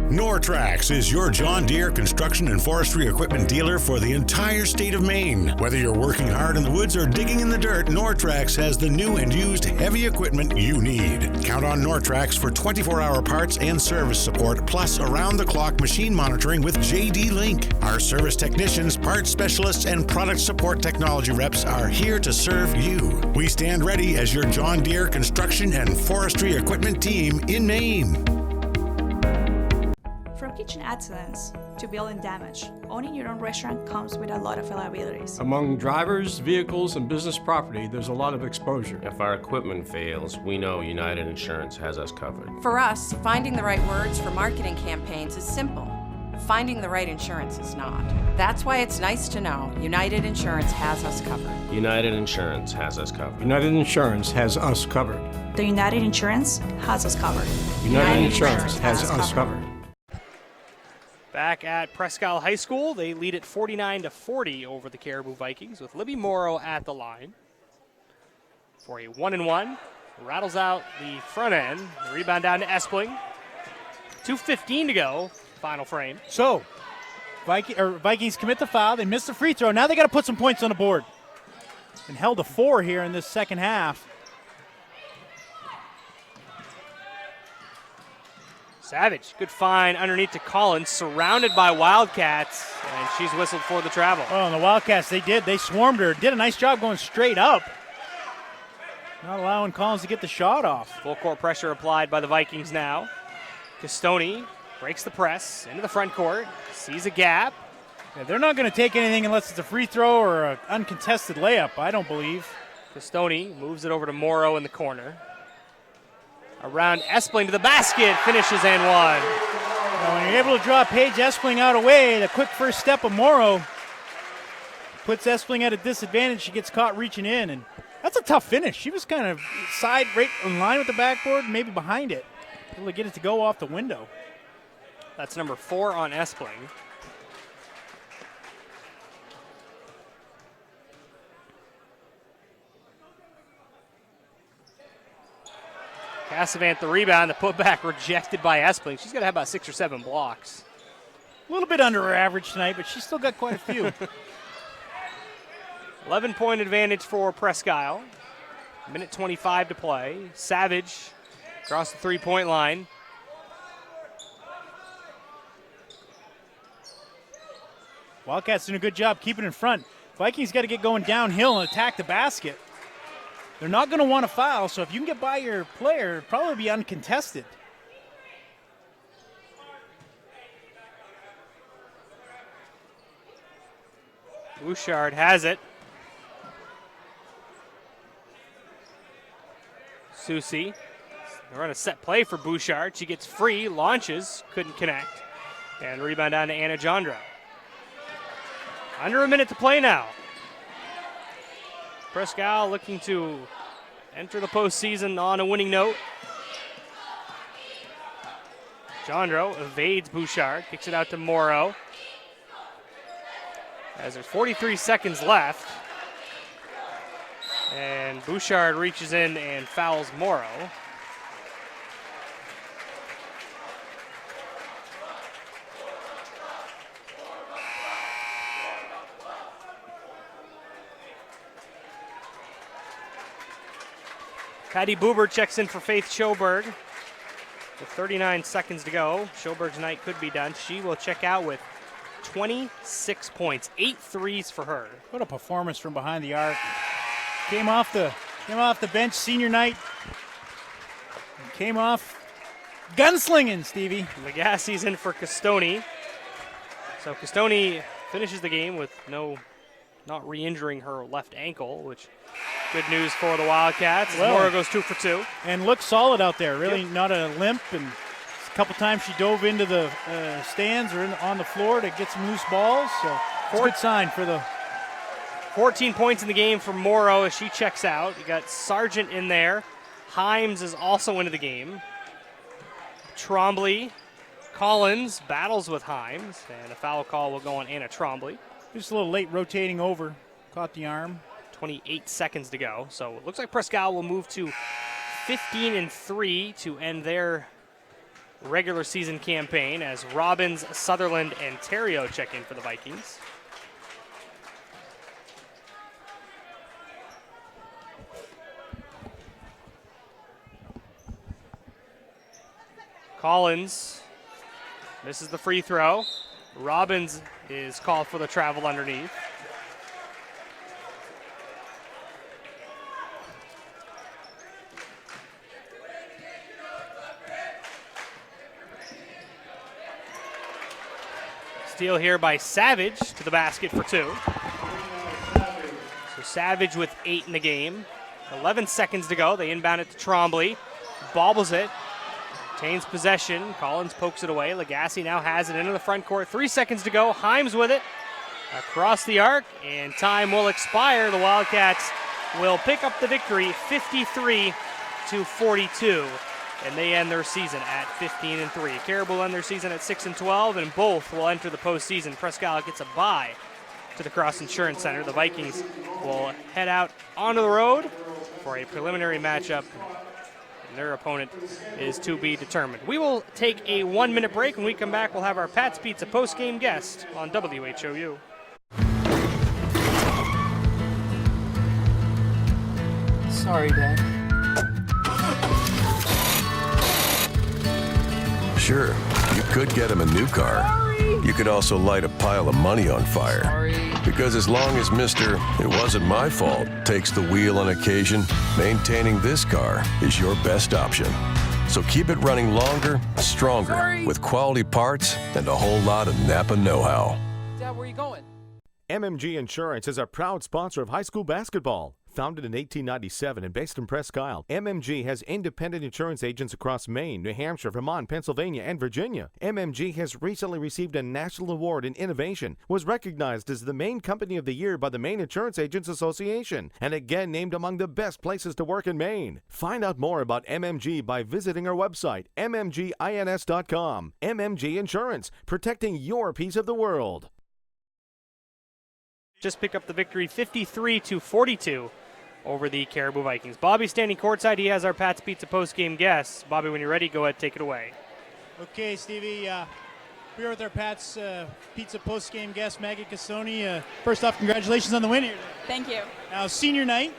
H: Nortrax is your John Deere construction and forestry equipment dealer for the entire state of Maine. Whether you're working hard in the woods or digging in the dirt, Nortrax has the new and used heavy equipment you need. Count on Nortrax for 24-hour parts and service support, plus around-the-clock machine monitoring with JD Link. Our service technicians, parts specialists, and product support technology reps are here to serve you. We stand ready as your John Deere construction and forestry equipment team in Maine.
U: From kitchen excellence to building damage, owning your own restaurant comes with a lot of liabilities.
V: Among drivers, vehicles, and business property, there's a lot of exposure.
W: If our equipment fails, we know United Insurance has us covered.
X: For us, finding the right words for marketing campaigns is simple. Finding the right insurance is not. That's why it's nice to know United Insurance has us covered.
W: United Insurance has us covered.
V: United Insurance has us covered.
U: The United Insurance has us covered.
V: United Insurance has us covered.
B: Back at Presque Isle High School, they lead it 49-40 over the Caribou Vikings with Libby Morrow at the line for a 1-and-1. Rattles out the front end. The rebound down to Espling. 2:15 to go, final frame.
J: So, Vikings commit the foul. They missed the free throw. Now they got to put some points on the board. And held to 4 here in this second half.
B: Savage, good find underneath to Collins, surrounded by Wildcats, and she's whistled for the travel.
J: Oh, and the Wildcats, they swarmed her. Did a nice job going straight up. Not allowing Collins to get the shot off.
B: Full court pressure applied by the Vikings now. Castoni breaks the press into the front court, sees a gap.
J: Yeah, they're not going to take anything unless it's a free throw or an uncontested layup, I don't believe.
B: Castoni moves it over to Morrow in the corner. Around Espling to the basket, finishes and one.
J: Now, when you're able to draw Paige Espling out away, the quick first step of Morrow puts Espling at a disadvantage. She gets caught reaching in, and that's a tough finish. She was kind of side right in line with the backboard, maybe behind it. Able to get it to go off the window.
B: That's number 4 on Espling. Cassavant the rebound, the putback rejected by Espling. She's got to have about 6 or 7 blocks.
J: A little bit under her average tonight, but she's still got quite a few.
B: 11-point advantage for Presque Isle. Minute 25 to play. Savage across the three-point line.
J: Wildcats doing a good job keeping in front. Vikings got to get going downhill and attack the basket. They're not going to want to foul, so if you can get by your player, it'll probably be uncontested.
B: Bouchard has it. Susie. They're on a set play for Bouchard. She gets free, launches, couldn't connect. And rebound down to Anna Jandra. Under a minute to play now. Presque Isle looking to enter the postseason on a winning note. Jandro evades Bouchard, kicks it out to Morrow. As there's 43 seconds left. And Bouchard reaches in and fouls Morrow. Patty Buber checks in for Faith Schoberg. With 39 seconds to go, Schoberg's night could be done. She will check out with 26 points, 8 threes for her.
J: What a performance from behind the arc. Came off the bench, senior night. Came off gunslinging, Stevie.
B: Legasse's in for Castoni. So Castoni finishes the game with not re-injuring her left ankle, which good news for the Wildcats.
J: Well,
B: Morrow goes 2 for 2.
J: And looks solid out there, really not a limp. And a couple times she dove into the stands or on the floor to get some loose balls. So it's a good sign for the
B: 14 points in the game for Morrow as she checks out. You got Sargent in there. Himes is also into the game. Trombley, Collins battles with Himes, and a foul call will go on Anna Trombley.
J: Just a little late rotating over, caught the arm.
B: 28 seconds to go. So it looks like Presque Isle will move to 15-3 to end their regular season campaign as Robbins, Sutherland, and Terrio check in for the Vikings. Collins misses the free throw. Robbins is called for the travel underneath. Steal here by Savage to the basket for 2. So Savage with 8 in the game. 11 seconds to go. They inbound it to Trombley. Bobbles it. Retains possession. Collins pokes it away. Legasse now has it into the front court. 3 seconds to go. Himes with it. Across the arc. And time will expire. The Wildcats will pick up the victory 53-42. And they end their season at 15-3. Caribou end their season at 6-12, and both will enter the postseason. Presque Isle gets a bye to the Cross Insurance Center. The Vikings will head out onto the road for a preliminary matchup, and their opponent is to be determined. We will take a 1-minute break. When we come back, we'll have our Pat's Pizza post-game guest on WHOU.
A: Sorry, Dad. Sure, you could get him a new car. You could also light a pile of money on fire. Because as long as Mr. It wasn't my fault takes the wheel on occasion, maintaining this car is your best option. So keep it running longer, stronger, with quality parts and a whole lot of NAPA know-how.
C: Dad, where are you going?
D: MMG Insurance is a proud sponsor of high school basketball. Founded in 1897 and based in Presque Isle, MMG has independent insurance agents across Maine, New Hampshire, Vermont, Pennsylvania, and Virginia. MMG has recently received a national award in innovation, was recognized as the Maine Company of the Year by the Maine Insurance Agents Association, and again named among the best places to work in Maine. Find out more about MMG by visiting our website, mmgins.com. MMG Insurance, protecting your piece of the world.
B: Just pick up the victory 53-42 over the Caribou Vikings. Bobby standing courtside. He has our Pat's Pizza post-game guests. Bobby, when you're ready, go ahead, take it away.
J: Okay, Stevie. We're with our Pat's Pizza post-game guest, Maggie Castoni. First off, congratulations on the win here today.
E: Thank you.
J: Now, senior night,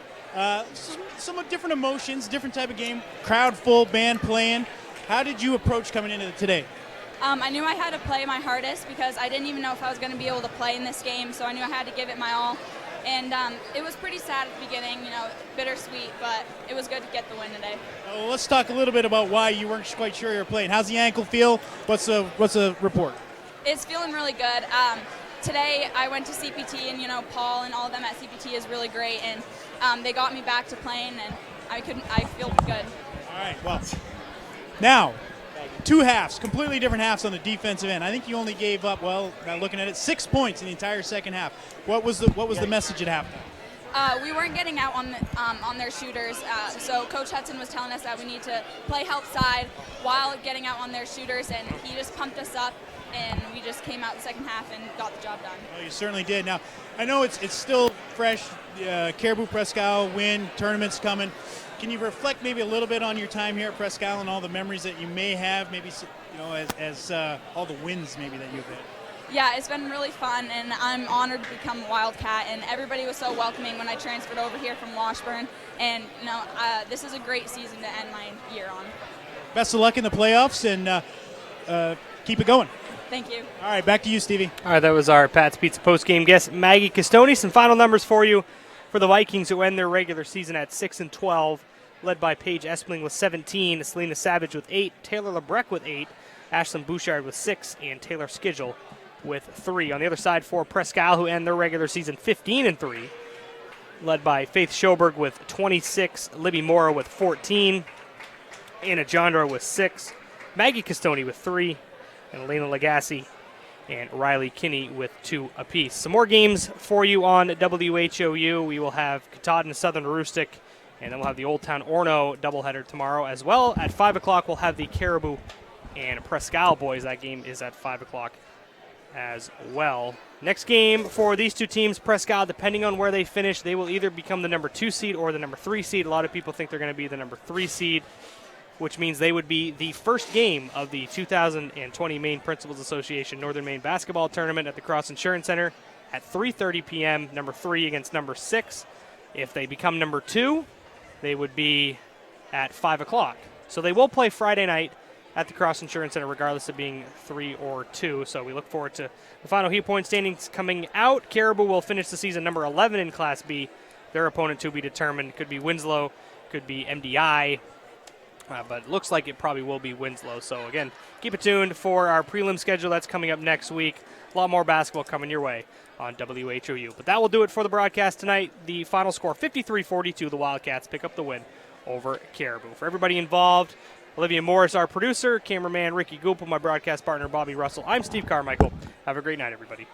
J: somewhat different emotions, different type of game. Crowd full, band playing. How did you approach coming into today?
E: I knew I had to play my hardest because I didn't even know if I was going to be able to play in this game, so I knew I had to give it my all. And it was pretty sad at the beginning, bittersweet, but it was good to get the win today.
J: Well, let's talk a little bit about why you weren't quite sure you were playing. How's the ankle feel? What's the report?
E: It's feeling really good. Today I went to CPT, and Paul and all of them at CPT is really great, and they got me back to playing, and I feel good.
J: All right. Well, now. Two halves, completely different halves on the defensive end. I think you only gave up, looking at it, 6 points in the entire second half. What was the message at halftime?
E: We weren't getting out on their shooters, so Coach Hudson was telling us that we need to play help side while getting out on their shooters, and he just pumped us up, and we just came out the second half and got the job done.
J: Well, you certainly did. Now, I know it's still fresh. Caribou Presque Isle win, tournament's coming. Can you reflect maybe a little bit on your time here at Presque Isle and all the memories that you may have, maybe as all the wins maybe that you've had?
E: Yeah, it's been really fun, and I'm honored to become a Wildcat, and everybody was so welcoming when I transferred over here from Washburn, and this is a great season to end my year on.
J: Best of luck in the playoffs, and keep it going.
E: Thank you.
J: All right, back to you, Stevie.
B: All right, that was our Pat's Pizza post-game guest, Maggie Castoni. Some final numbers for you for the Vikings, who end their regular season at 6-12. Led by Paige Espling with 17, Selena Savage with 8, Taylor Lebrecq with 8, Ashlyn Bouchard with 6, and Taylor Skidgel with 3. On the other side for Presque Isle, who end their regular season 15-3, led by Faith Schoberg with 26, Libby Mora with 14, Anna Jondra with 6, Maggie Castoni with 3, and Elena Legassi and Riley Kinney with 2 apiece. Some more games for you on WHOU. We will have Katahdin Southern Aroostook, and then we'll have the Old Town Orono doubleheader tomorrow as well. At 5 o'clock, we'll have the Caribou and Presque Isle boys. That game is at 5 o'clock as well. Next game for these two teams, Presque Isle, depending on where they finish, they will either become the number 2 seed or the number 3 seed. A lot of people think they're going to be the number 3 seed, which means they would be the first game of the 2020 Maine Principals Association Northern Maine Basketball Tournament at the Cross Insurance Center at 3:30 p.m., number 3 against number 6. If they become number 2, they would be at 5 o'clock. So they will play Friday night at the Cross Insurance Center regardless of being 3 or 2. So we look forward to the final heat point standings coming out. Caribou will finish the season number 11 in Class B. Their opponent to be determined could be Winslow, could be MDI, but it looks like it probably will be Winslow. So again, keep it tuned for our prelim schedule that's coming up next week. A lot more basketball coming your way on WHOU. But that will do it for the broadcast tonight. The final score, 53-42. The Wildcats pick up the win over Caribou. For everybody involved, Olivia Morris, our producer, cameraman Ricky Goupel, my broadcast partner Bobby Russell. I'm Steve Carmichael. Have a great night, everybody.